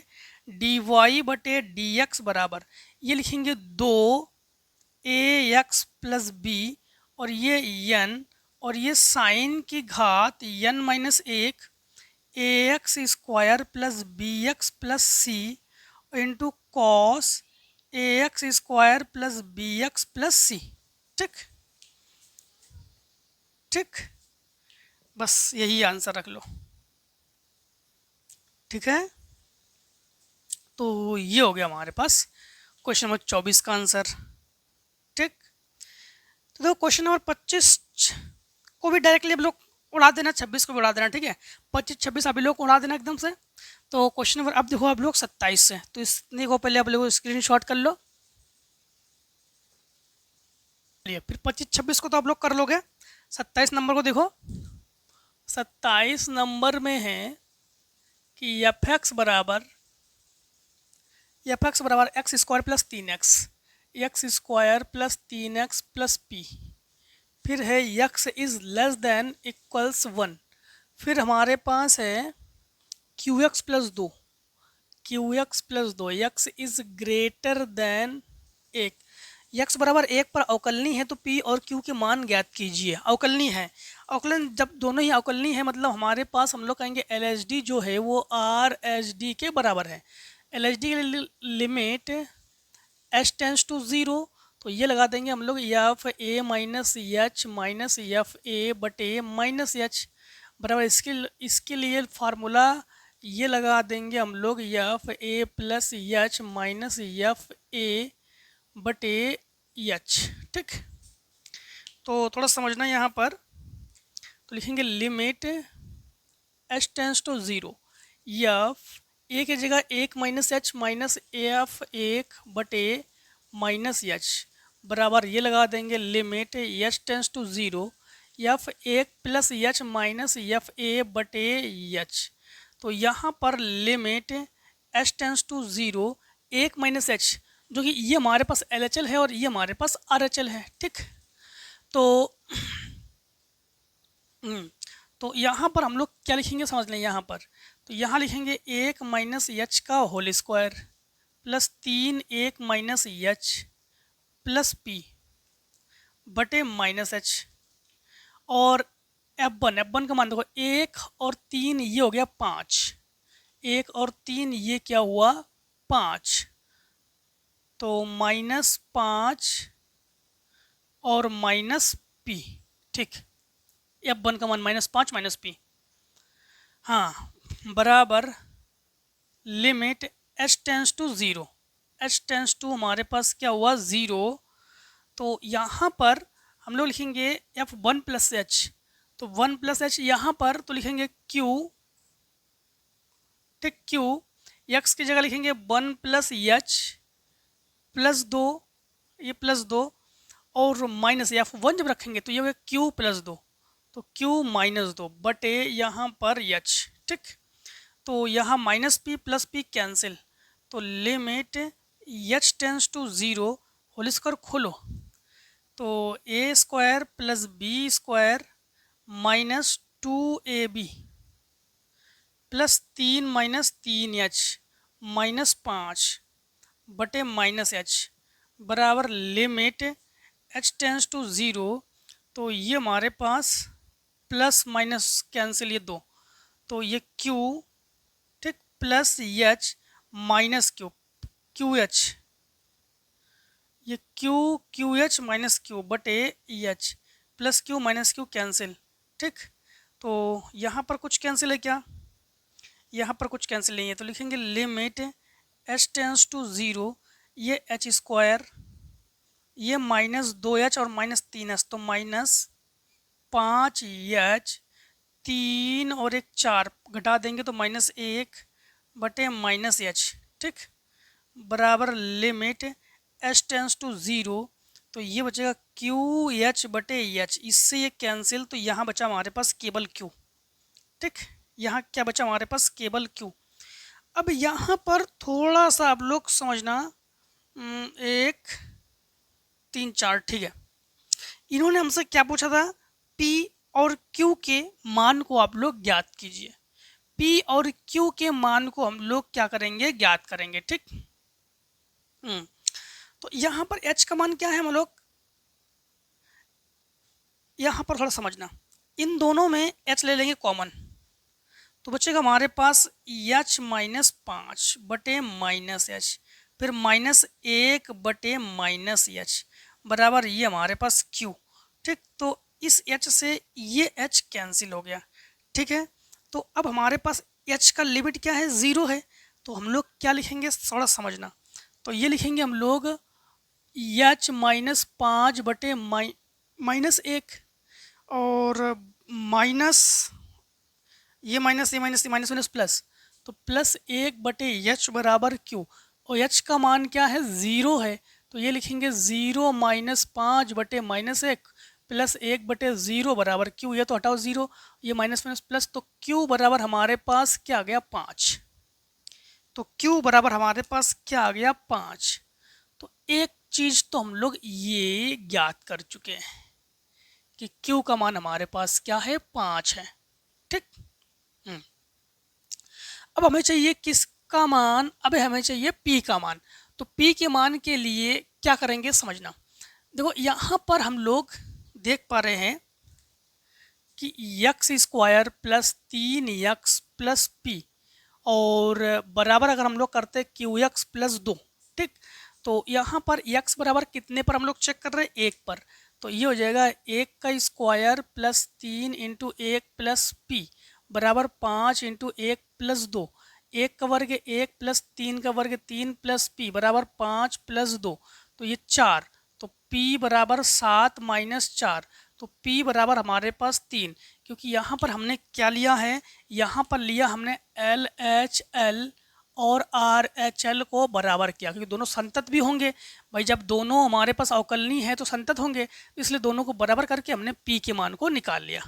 डी वाई बटे डी एक्स बराबर, ये लिखेंगे 2ax प्लस बी, और ये n, और ये साइन की घात n minus 1 ax square plus b x plus c into cos ax square plus b x plus c, ठीक ठीक। बस यही आंसर रख लो, ठीक है। तो ये हो गया हमारे पास क्वेश्चन नंबर 24 का आंसर, ठीक। तो देखो क्वेश्चन नंबर 25 को भी डायरेक्टली अब लोग उड़ा देना, 26 को भी उड़ा देना, ठीक है। 25 26 अभी लोग उड़ा देना एकदम से। तो क्वेश्चन नंबर अब देखो आप लोग 27 से, तो इसने को पहले आप लोग स्क्रीनशॉट कर लो, फिर 25 26 को तो आप लोग कर लोगे। 27 नंबर को देखो, 27 नंबर में है कि एफ एक्स बराबर x square plus 3x, x square plus 3x plus P, फिर है x is less than equals 1, फिर हमारे पास है Q x plus 2, x is greater than 1, x बराबर 1 पर अवकलनी है, तो पी और क्यू के मान ज्ञात कीजिए। अवकलनी है, अवकलन जब दोनों ही अवकलनी है मतलब हमारे पास हम लोग कहेंगे एल एच डी जो है वो आर एच डी के बराबर है। एल एच डी की लिमिट एच टेंस टू 0, तो ये लगा देंगे हम लोग F a minus f a बटे माइनस एच बराबर, इसके लिए फार्मूला ये लगा देंगे हम लोग F A plus h minus f a बटे एच, ठीक। तो थोड़ा समझना यहाँ पर, तो लिखेंगे limit h tends to 0, f a की जगह 1 माइनस एफ 1 बटे माइनस एच बराबर, ये लगा देंगे limit h tends to 0 f 1 plus h minus f a बटे एच। तो यहाँ पर limit h tends to 0 1 minus h, जो कि ये हमारे पास एल एच एल है और ये हमारे पास आर एच एल है, ठीक। तो यहाँ पर हम लोग क्या लिखेंगे समझ लें, यहाँ पर तो यहाँ लिखेंगे 1 माइनस एच का whole square plus 3 1 minus h plus p बटे माइनस एच। और F1 का मान देखो 1 और 3 ये हो गया 5, 1 और 3 ये क्या हुआ 5, तो -5 और माइनस पी। ठीक, F1 का मान -5 माइनस पी, हाँ, बराबर limit h tends to 0, h tends to हमारे पास क्या हुआ 0। तो यहाँ पर हम लोग लिखेंगे F1 प्लस एच, तो 1 प्लस एच यहाँ पर तो लिखेंगे Q, ठीक, Q, x की जगह लिखेंगे 1 प्लस एच प्लस 2, ये प्लस 2, और माइनस F1 जब रखेंगे तो ये होगा Q प्लस 2, तो Q माइनस 2 बटे यहाँ पर h। ठीक, तो यहाँ minus p plus p cancel, तो limit h tends to 0 whole square खोलो, तो a square plus B square minus 2ab plus 3 minus 5 बटे माइनस h बराबर लिमिट h टेंस टू 0। तो ये हमारे पास प्लस माइनस कैंसिल ये 2, तो ये q, ठीक, plus h minus Q H, ये क्यू एच माइनस क्यू बटे H plus Q minus Q cancel. ठीक, तो यहाँ पर कुछ कैंसिल है क्या, यहाँ पर कुछ कैंसिल नहीं है, तो लिखेंगे लिमिट h टेंस टू 0, ये h स्क्वायर, ये -2h और -3h, तो -5h, 3 और 1 4 घटा देंगे तो -1 बटे -h। ठीक, बराबर लिमिट h टेंस टू 0, तो ये बचेगा क्यू एच बटे एच, इससे ये कैंसिल, तो यहाँ बचा हमारे पास केवल q। ठीक, यहाँ क्या बचा हमारे पास केवल q। अब यहाँ पर थोड़ा सा आप लोग समझना, 1 3 4, ठीक है, इन्होंने हमसे क्या पूछा था, p और q के मान को आप लोग ज्ञात कीजिए, p और q के मान को हम लोग क्या करेंगे, ज्ञात करेंगे। ठीक, तो यहाँ पर h का मान क्या है हम लोग, यहाँ पर थोड़ा समझना, इन दोनों में h ले लेंगे कॉमन, तो बचेगा हमारे पास h -5 बटे -h, फिर -1 बटे -h बराबर ये हमारे पास q। ठीक, तो इस h से ये h कैंसिल हो गया। ठीक है, तो अब हमारे पास h का लिमिट क्या है, 0 है, तो हम लोग क्या लिखेंगे थोड़ा समझना, तो ये लिखेंगे हम लोग h -5 बटे -1 और ये माइनस प्लस, तो +1 बटे h बराबर q, और h का मान क्या है 0 है, तो ये लिखेंगे 0 -5 बटे -1 प्लस 1 बटे 0 बराबर q, ये तो हटाओ 0, ये माइनस प्लस, तो q बराबर हमारे पास क्या आ गया 5, तो q बराबर हमारे पास क्या आ गया 5। तो एक चीज तो हम लोग ये ज्ञात कर चुके हैं कि q का मान हमारे पास क्या है 5 है। ठीक, अब हमें चाहिए किसका मान, अब हमें चाहिए p का मान, तो p के मान के लिए क्या करेंगे समझना, देखो यहाँ पर हम लोग देख पा रहे हैं कि x square plus 3x plus p और बराबर अगर हम लोग करते qx प्लस 2। ठीक, तो यहाँ पर x बराबर कितने पर हम लोग चेक कर रहे हैं, 1 पर, तो ये हो जाएगा 1 का square plus 3 into 1 plus p बराबर 5 इंटू 1 प्लस 2, 1 का वर्ग 1 प्लस 3 का वर्ग 3 प्लस p बराबर 5 प्लस 2, तो ये 4, तो p बराबर 7 माइनस 4, तो p बराबर हमारे पास 3, क्योंकि यहाँ पर हमने क्या लिया है, यहाँ पर लिया हमने LHL और RHL को बराबर किया, क्योंकि दोनों संतत भी होंगे भाई, जब दोनों हमारे पास अवकलनीय है तो संतत होंगे, इसलिए दोनों को बराबर करके हमने p के मान को निकाल लिया।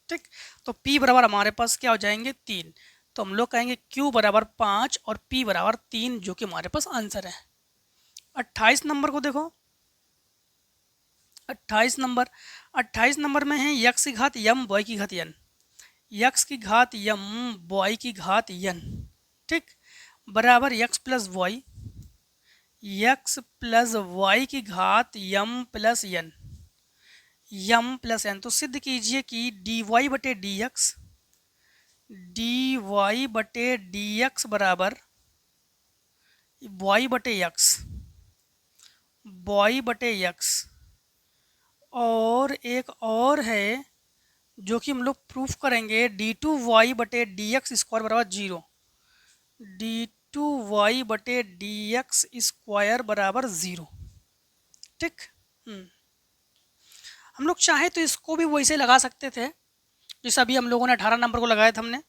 ठीक, तो p बराबर हमारे पास क्या हो जाएंगे 3, तो हम लोग कहेंगे q बराबर 5 और p बराबर 3, जो कि हमारे पास आंसर है। 28 नंबर को देखो, 28 नंबर में है x की घात m y की घात n, x की घात m y की घात n। ठीक, बराबर x plus y, x plus y की घात m plus n, m plus n. तो सिद्ध कीजिए कि डी वाई बटे डी एक्स, डी वाई बटे डी एक्स बराबर वाई बटे एक्स, वाई बटे एक्स। और एक और है जो कि हम लोग प्रूफ करेंगे, डी टू वाई बटे डी एक्स स्क्वायर बराबर 0, डी टू वाई बटे डी एक्स स्क्वायर बराबर 0। ठीक। हम लोग चाहे तो इसको भी वैसे लगा सकते थे जैसे अभी हम लोगों ने 18 नंबर को लगाया था हमने।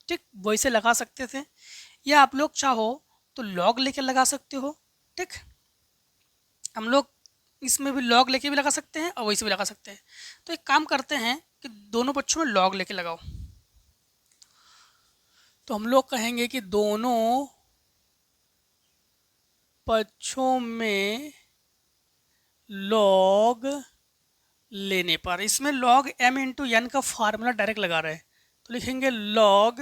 ठीक, वैसे लगा सकते थे, या आप लोग चाहो तो लॉग लेके लगा सकते हो। ठीक, हम लोग इसमें भी लॉग लेके भी लगा सकते हैं और वैसे भी लगा सकते हैं। तो एक काम करते हैं कि दोनों पक्षों में लॉग लेके लगाओ। तो हम लोग कहेंगे कि दोनों पक्षों में लॉग लेने पर, इसमें लॉग m इंटू एन का फार्मूला डायरेक्ट लगा रहे हैं, तो लिखेंगे लॉग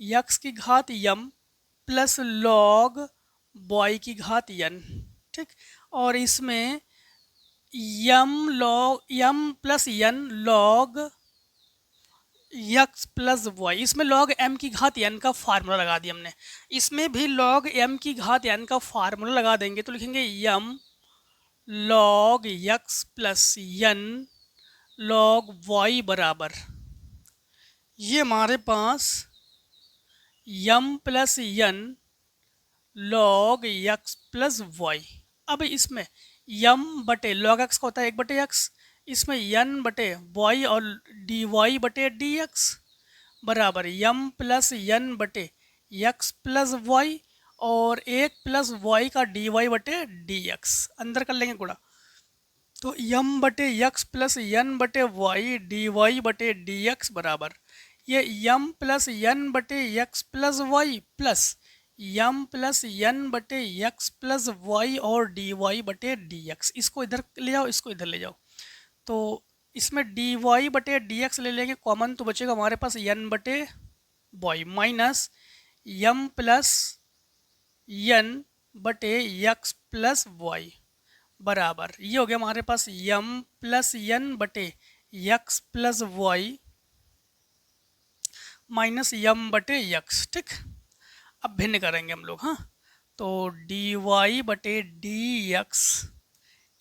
x की घात m प्लस लॉग y की घात n। ठीक, और इसमें m plus n log x plus y, इसमें लॉग m की घात n का फार्मूला लगा दिया हमने। इसमें भी लॉग m की घात n का फार्मूला लगा देंगे, तो लिखेंगे m log x plus n log y बराबर, ये हमारे पास m plus n log x plus y। अब इसमें m बटे लॉग x का होता है 1/x, इसमें n बटे y और डी वाई बटे डी एक्स बराबर m प्लस n बटे x प्लस y और 1 प्लस y का डी वाई बटे डी एक्स, अंदर कर लेंगे गुणा। तो m बटे x प्लस n बटे y डी वाई बटे डी एक्स बराबर ये m प्लस n बटे x plus y plus m plus n बटे x प्लस y और डी वाई बटे डी एक्स। इसको इधर ले जाओ, इसको इधर ले जाओ, तो इसमें डी वाई बटे डी एक्स ले लेंगे कॉमन, तो बचेगा हमारे पास n बटे y minus m plus n बटे x प्लस y बराबर, ये हो गया हमारे पास m प्लस n बटे x plus y minus m बटे x। ठीक, अब भिन्न करेंगे हम लोग। हाँ, तो डी वाई बटे डी एक्स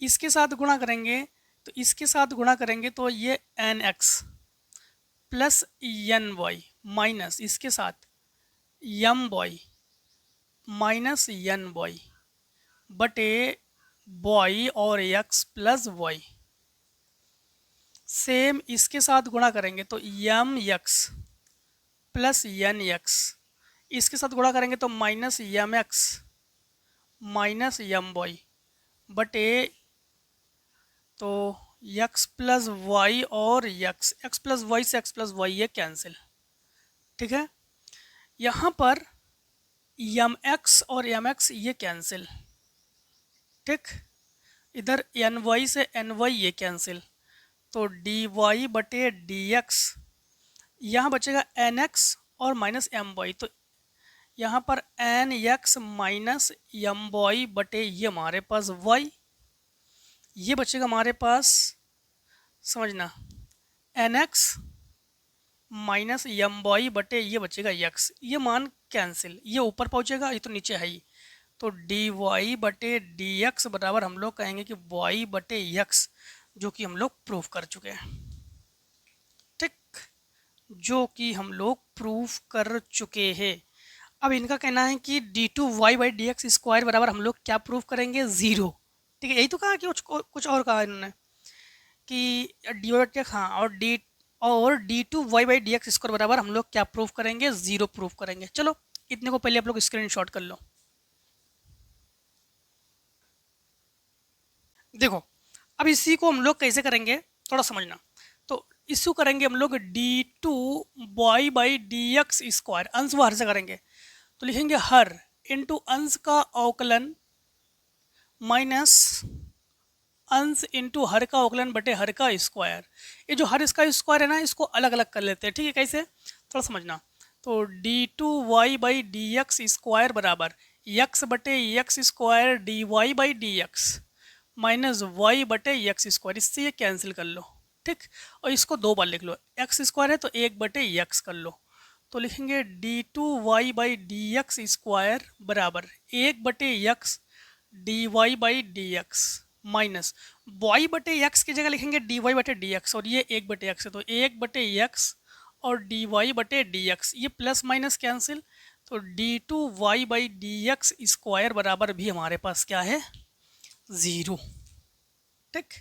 इसके साथ गुणा करेंगे, तो इसके साथ गुणा करेंगे तो ये n x plus n y minus इसके साथ m y minus n y बटे वाई और एक्स प्लस वाई। सेम इसके साथ गुणा करेंगे तो m x plus n x, इसके साथ गुणा करेंगे तो minus m x minus m y बटे, तो x प्लस वाई और x प्लस वाई से x प्लस वाई ये कैंसिल। ठीक है, यहाँ पर यम एक्स और यम एक्स ये कैंसिल। ठीक, इधर एन वाई से एन वाई ये कैंसिल, तो डी वाई बटे डी एक्स, यहाँ बचेगा एन एक्स और माइनस एम वाई, तो यहाँ पर n x minus m y बटे ये हमारे पास वाई, ये बचेगा हमारे पास, समझना, n x minus m y बटे ये बचेगा एक्स, ये मान कैंसिल, ये ऊपर पहुँचेगा, ये तो नीचे है ही, तो डी वाई बटे डी एक्स बराबर हम लोग कहेंगे कि वाई बटे एक्स, जो कि हम लोग प्रूफ कर चुके हैं। ठीक, जो कि हम लोग प्रूफ कर चुके हैं। अब इनका कहना है कि d two y by d x square बराबर हम लोग क्या प्रूफ करेंगे, 0। ठीक है, यही तो कहा कि कुछ और कहा इन्होंने कि डी वाई बटे, हाँ, और d two y by d x square बराबर हम लोग क्या प्रूफ करेंगे, 0 प्रूफ करेंगे। चलो इतने को पहले आप लोग स्क्रीनशॉट कर लो। देखो अब इसी को हम लोग कैसे करेंगे थोड़ा समझना। तो इसको करेंगे हम लोग d two y by d x square, अंश व हर से करेंगे, तो लिखेंगे हर इंटू अंश का अवकलन माइनस अंश इंटू हर का अवकलन बटे हर का स्क्वायर। ये जो हर इसका स्क्वायर है ना, इसको अलग अलग कर लेते हैं। ठीक है, कैसे थोड़ा समझना। तो d two y by d x square बराबर एक्स बटे x square d y by d x minus y बटे एक्स स्क्वायर, इससे ये कैंसिल कर लो, ठीक। और इसको दो बार लिख लो, एक्स स्क्वायर है तो एक बटे एक्स कर लो, तो लिखेंगे d two y by d x square बराबर एक बटे x d y by d x minus y बटे एक्स की जगह लिखेंगे डी वाई बटे डी एक्स, और ये एक बटे एक्स है तो एक बटे एक्स और डी वाई बटे डी एक्स, ये प्लस माइनस कैंसिल, तो d two y by d x square बराबर भी हमारे पास क्या है, 0, ठीक।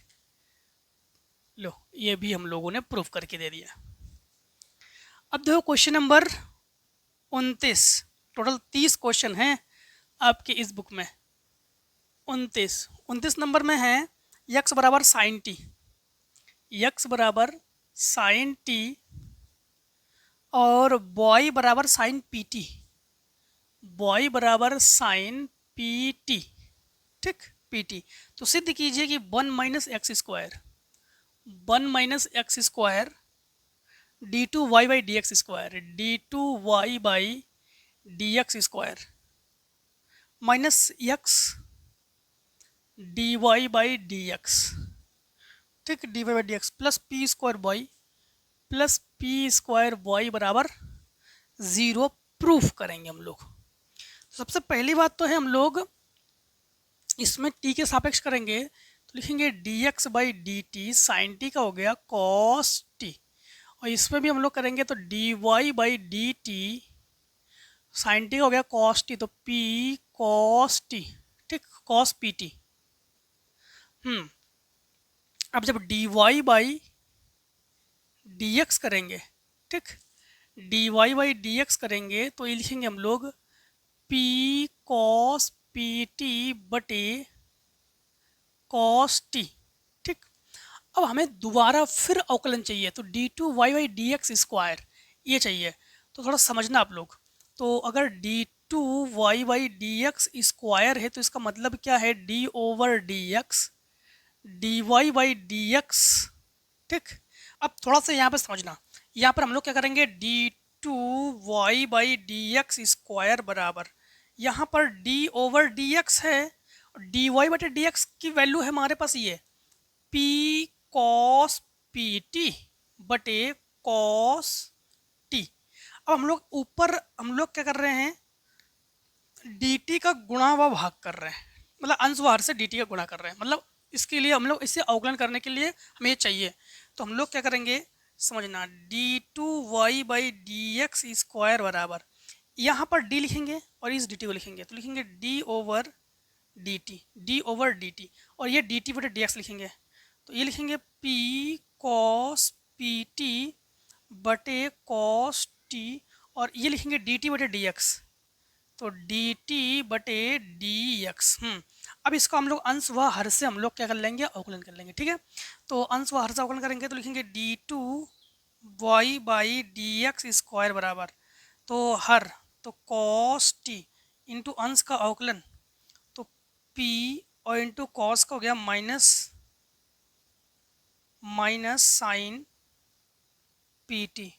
लो ये भी हम लोगों ने प्रूफ करके दे दिया। अब देखो क्वेश्चन नंबर 29, टोटल 30 क्वेश्चन हैं आपके इस बुक में। 29 नंबर में है यक्स बराबर साइन टी, यक्स बराबर साइन टी और बॉय बराबर साइन पी टी, बॉय बराबर साइन पी टी, ठीक, पी टी। तो सिद्ध कीजिए कि 1 minus x square, 1 minus x square d two y by d x square, d two y by d x square minus x d y by d x, ठीक, d y by d x plus p square y plus p square Y बराबर 0 प्रूफ करेंगे हम लोग। सबसे पहली बात तो है हम लोग इसमें टी के सापेक्ष करेंगे तो लिखेंगे d x by d t, sine t का हो गया कॉस टी, और इसमें भी हम लोग करेंगे तो d y by d t, sine t का हो गया कॉस टी, तो पी कॉस टी, ठीक, कॉस पी टी। अब जब d y by d x करेंगे, ठीक, d y by d x करेंगे तो ये लिखेंगे हम लोग पी कॉस पी टी बटे कॉस टी, ठीक। अब हमें दोबारा फिर अवकलन चाहिए तो d two y by d x square ये चाहिए, तो थोड़ा समझना आप लोग। तो अगर d two y by d x square है तो इसका मतलब क्या है, d over d x d y by d x, ठीक। अब थोड़ा सा यहाँ पर समझना, यहाँ पर हम लोग क्या करेंगे d two y by d x square बराबर यहाँ पर डी ओवर डी एक्स है और डी वाई बटे डी एक्स की वैल्यू है हमारे पास ये पी कॉस पी टी बटे कॉस टी। अब हम लोग ऊपर हम लोग क्या कर रहे हैं, डी टी का गुणा व भाग कर रहे हैं, मतलब अंश व हर से डी टी का गुणा कर रहे हैं, मतलब इसके लिए हम लोग इसे अवकलन करने के लिए हमें चाहिए, तो हम लोग क्या करेंगे समझना, d two y by d x square बराबर यहाँ पर डी लिखेंगे और इस डी टी को लिखेंगे तो लिखेंगे D over D T, D over D T, और ये डी टी बटे डी एक्स लिखेंगे तो ये लिखेंगे पी कॉस पी टी बटे कॉस टी, और ये लिखेंगे डी टी बटे डी एक्स तो डी टी बटे डी एक्स। अब इसको हम लोग अंश व हर से हम लोग क्या कर लेंगे, अवकलन कर लेंगे, ठीक है। तो अंश व हर से अवकलन करेंगे तो लिखेंगे d two y by d x square बराबर तो हर तो कॉस टी इंटू अंश का अवकलन तो पी और इंटू कॉस का हो गया minus minus sine p t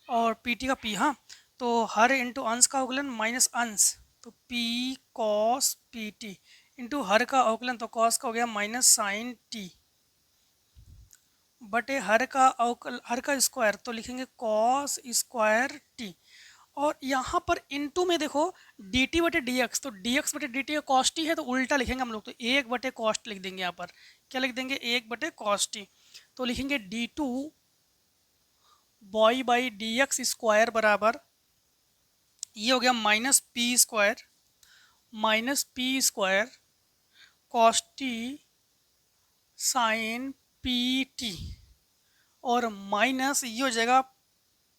और पी टी का पी, हाँ, तो हर इंटू अंश का अवकलन माइनस अंश तो p cos p t into हर का अवकलन तो कॉस का हो गया माइनस साइन टी बटे हर का अवकल हर का स्क्वायर तो लिखेंगे कॉस स्क्वायर टी, और यहाँ पर इनटू में देखो डी टी बटे डी एक्स तो डी एक्स बटे डी टी कॉस टी है तो उल्टा लिखेंगे हम लोग, तो एक बटे कॉस्ट लिख देंगे, यहाँ पर क्या लिख देंगे एक बटे कॉस टी, तो लिखेंगे d two y by d x square बराबर ये हो गया minus p square cos t sine p t और माइनस ये हो जाएगा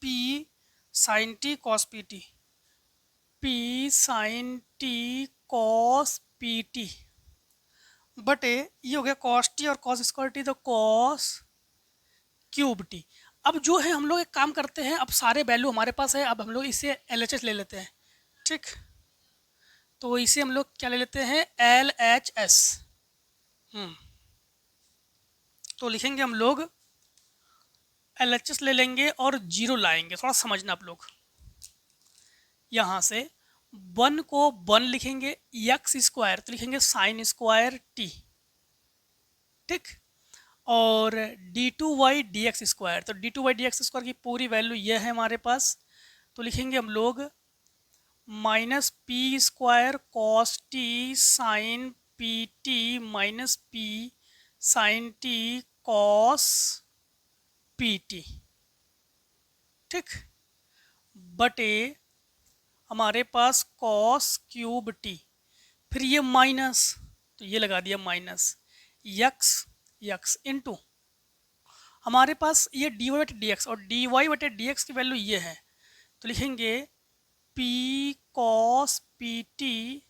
p sine t cos p t, p sine t cos p t बटे ये हो गया कॉस टी और कॉस स्क्वायर टी तो कॉस क्यूब टी। अब जो है हम लोग एक काम करते हैं, अब सारे वैल्यू हमारे पास है, अब हम लोग इसे LHS ले लेते हैं, ठीक। तो इसे हम लोग क्या ले लेते हैं LHS, तो लिखेंगे हम लोग LHS ले लेंगे और 0 लाएंगे, थोड़ा समझना आप लोग। यहाँ से वन को वन लिखेंगे, एक्स स्क्वायर तो लिखेंगे साइन स्क्वायर टी, ठीक। और d two y d x square, तो d two y d x square की पूरी वैल्यू ये है हमारे पास, तो लिखेंगे हम लोग minus p square cos t sine p t minus p sine t cos p t, ठीक, बटे हमारे पास कॉस क्यूब टी, फिर ये माइनस, तो ये लगा दिया माइनस यक्स यक्स इंटू हमारे पास ये डी वाई बटे डी एक्स, और डी वाई बटे डी एक्स की वैल्यू ये है, तो लिखेंगे पी कॉस पी टी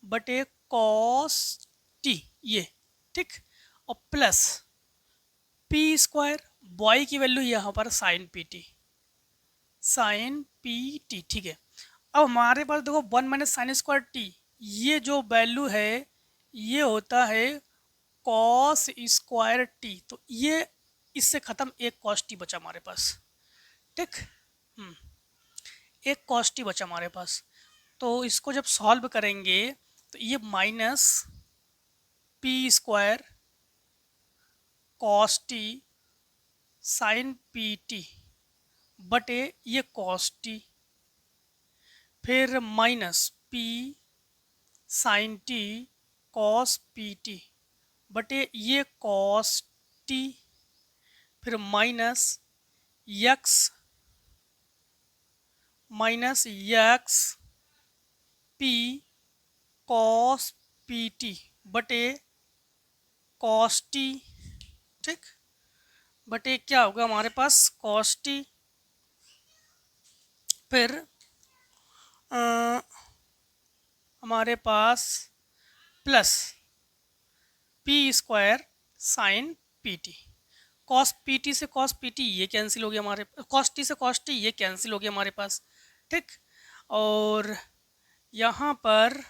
बटे कॉस टी, ये ठीक, और प्लस पी स्क्वायर, वाई की वैल्यू यहाँ पर sine p t, sine p t, ठीक है। अब हमारे पास देखो one minus sine square t, ये जो वैल्यू है ये होता है कॉस स्क्वायर टी, तो ये इससे ख़त्म एक कॉस टी बचा हमारे पास, ठीक। एक कॉस टी बचा हमारे पास, तो इसको जब सॉल्व करेंगे तो ये minus p square cos t sine p t बटे ये कॉस टी, फिर minus p sine t cos p t बटे ये कॉस टी, फिर minus x p cos p t बटे कॉस टी, ठीक, बटे क्या होगा हमारे पास कॉस टी, फिर हमारे पास plus p square sine p t, cos p t से कॉस पी टी ये कैंसिल हो गया हमारे, कॉस टी से कॉस टी ये कैंसिल हो गया हमारे पास, ठीक। और यहाँ पर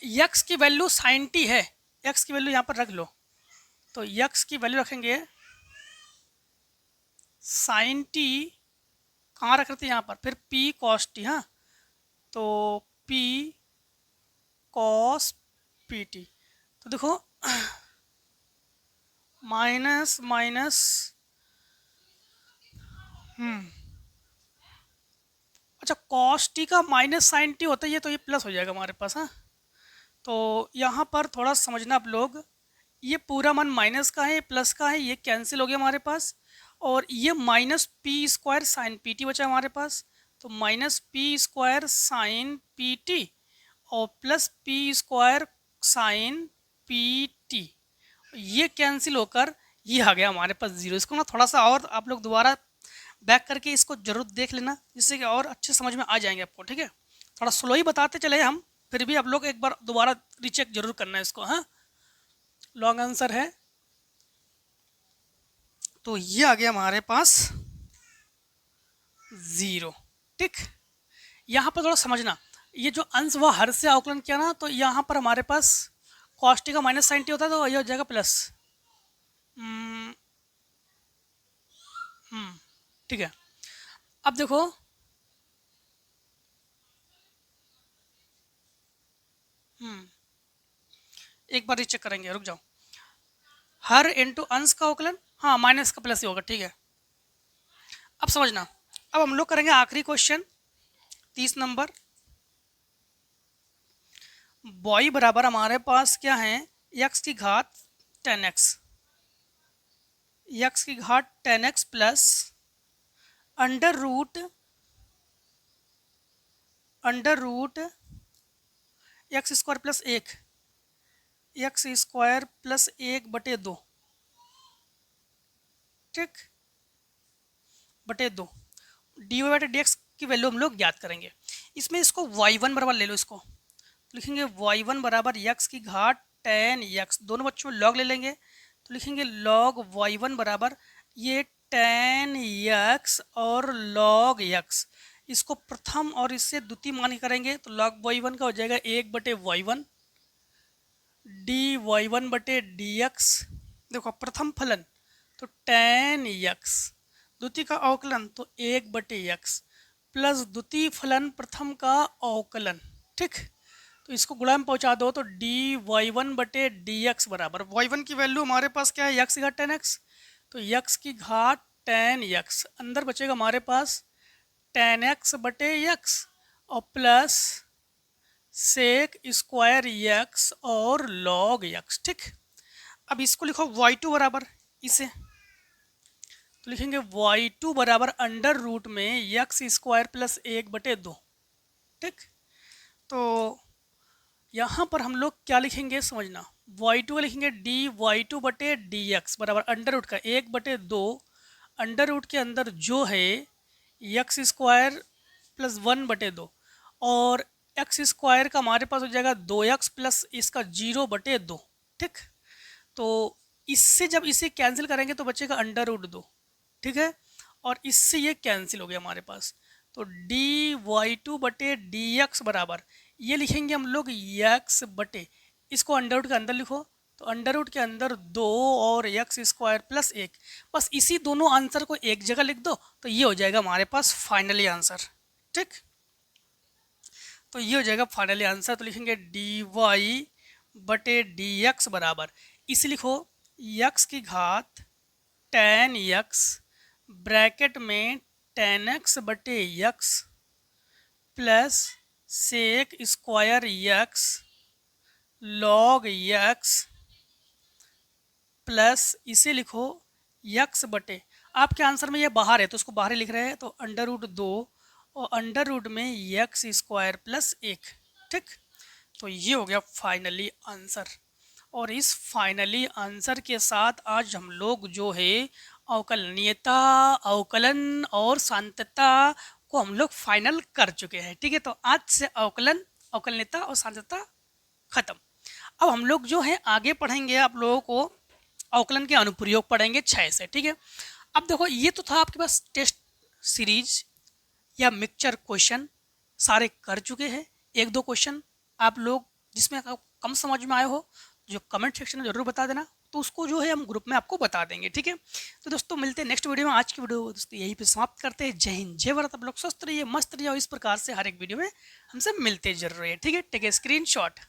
यक्स की वैल्यू साइन टी है, यक्स की वैल्यू यहाँ पर रख लो, तो यक्स की वैल्यू रखेंगे साइन टी, कहाँ रख रहे थे यहाँ पर, फिर पी कॉस टी, हाँ, तो पी कॉस पी टी, तो देखो माइनस माइनस अच्छा कॉस टी का माइनस साइन टी होता है, ये तो ये प्लस हो जाएगा हमारे पास, हाँ। तो यहाँ पर थोड़ा समझना आप लोग, ये पूरा मान माइनस का है, प्लस का है, ये कैंसिल हो गया हमारे पास, और ये minus p square sine p t बचा हमारे पास, तो minus p square sine p t और plus p square sine p t, ये कैंसिल होकर ये आ गया हमारे पास जीरो। इसको ना थोड़ा सा और आप लोग दोबारा बैक करके इसको जरूर देख लेना, जिससे कि और अच्छे समझ में आ जाएंगे आपको, ठीक है। थोड़ा स्लो ही बताते चले हम, फिर भी आप लोग एक बार दोबारा रीचेक जरूर करना है इसको, हाँ। लॉन्ग आंसर है, तो ये आ गया हमारे पास ज़ीरो, ठीक। यहाँ पर थोड़ा समझना, ये जो अंश व हर से अवकलन किया ना, तो यहाँ पर हमारे पास कॉस टी का माइनस साइन टी होता है, तो ये हो जाएगा प्लस, ठीक है। अब देखो एक बार रीचेक करेंगे, रुक जाओ, हर इंटू अंश का अवकलन, हाँ माइनस का प्लस ही होगा, ठीक है। अब समझना, अब हम लोग करेंगे आखिरी क्वेश्चन 30 नंबर। बॉय बराबर हमारे पास क्या है, यक्स की घात 10x, यक्स की घात 10x plus under root x square plus एक, एक्स स्क्वायर प्लस एक बटे दो, ठीक, बटे दो, डी वाई बटे डी एक्स की वैल्यू हम लोग ज्ञात करेंगे। इसमें इसको y1 बराबर ले लो, इसको लिखेंगे y1 बराबर यक्स की घात 10x, दोनों बच्चों में लॉग ले लेंगे, तो लिखेंगे लॉग y1 बराबर ये 10x और लॉग x, इसको प्रथम और इससे द्वितीय मान करेंगे, तो लॉग y1 का हो जाएगा 1 बटे y1 डी y1 बटे डी एक्स, देखो प्रथम फलन तो 10x, द्वितीय का अवकलन तो 1/x प्लस द्वितीय फलन प्रथम का अवकलन, ठीक। तो इसको गुणा में पहुंचा दो तो dy1/dx बराबर, y1 की वैल्यू हमारे पास क्या है, x की घात 10x, तो x की घात 10x, अंदर बचेगा हमारे पास 10x/x और प्लस सेक स्क्वायर x और log x, ठीक। अब इसको लिखो y2 बराबर, इसे तो लिखेंगे y2 बराबर अंडर रूट में x स्क्वायर प्लस 1/2, ठीक। तो यहाँ पर हम लोग क्या लिखेंगे समझना, y2 का लिखेंगे dy2/dx बराबर अंडर रूट का 1/2 अंडर रूट के अंदर जो है x स्क्वायर प्लस 1/2 और x स्क्वायर का हमारे पास हो जाएगा 2x प्लस इसका 0/2, ठीक। तो इससे जब इसे कैंसिल करेंगे तो बचेगा अंडर रूट 2, ठीक है, और इससे ये कैंसिल हो गया हमारे पास, तो dy2/dx बराबर ये लिखेंगे हम लोग x बटे, इसको अंडर रूट के अंदर लिखो तो अंडर रूट के अंदर 2 और x स्क्वायर प्लस 1, बस इसी दोनों आंसर को एक जगह लिख दो तो ये हो जाएगा हमारे पास फाइनली आंसर, ठीक। तो ये हो जाएगा फाइनली आंसर, तो लिखेंगे dy/dx बराबर, इसे लिखो x की घात 10x ब्रैकेट में 10x/x plus sec square x log x plus इसे लिखो x/, आपके आंसर में ये बाहर है तो उसको बाहर ही लिख रहे हैं, तो अंडर रूट 2 और अंडर रूट में x स्क्वायर प्लस 1, ठीक। तो ये हो गया फाइनली आंसर, और इस फाइनली आंसर के साथ आज हम लोग जो है अवकलनीयता, अवकलन और सांतता को हम लोग फाइनल कर चुके हैं, ठीक है। तो आज से अवकलन, अवकलनीयता और सांतता खत्म। अब हम लोग जो है आगे पढ़ेंगे, आप लोगों को अवकलन के अनुप्रयोग पढ़ेंगे 6 से, ठीक है। अब देखो ये तो था आपके पास टेस्ट सीरीज या मिक्सचर क्वेश्चन सारे कर चुके हैं, 1-2 क्वेश्चन आप लोग जिसमें कम समझ में आए हो जो कमेंट सेक्शन में जरूर बता देना, तो उसको जो है हम ग्रुप में आपको बता देंगे, ठीक है। तो दोस्तों मिलते हैं नेक्स्ट वीडियो में, आज की वीडियो दोस्तों यहीं पे समाप्त करते हैं। जय हिंद, जय भारत, आप लोग स्वस्थ रहिए, मस्त रहिए और इस प्रकार से हर एक वीडियो में हमसे मिलते जरूर रहिए, ठीक है। Take a screenshot.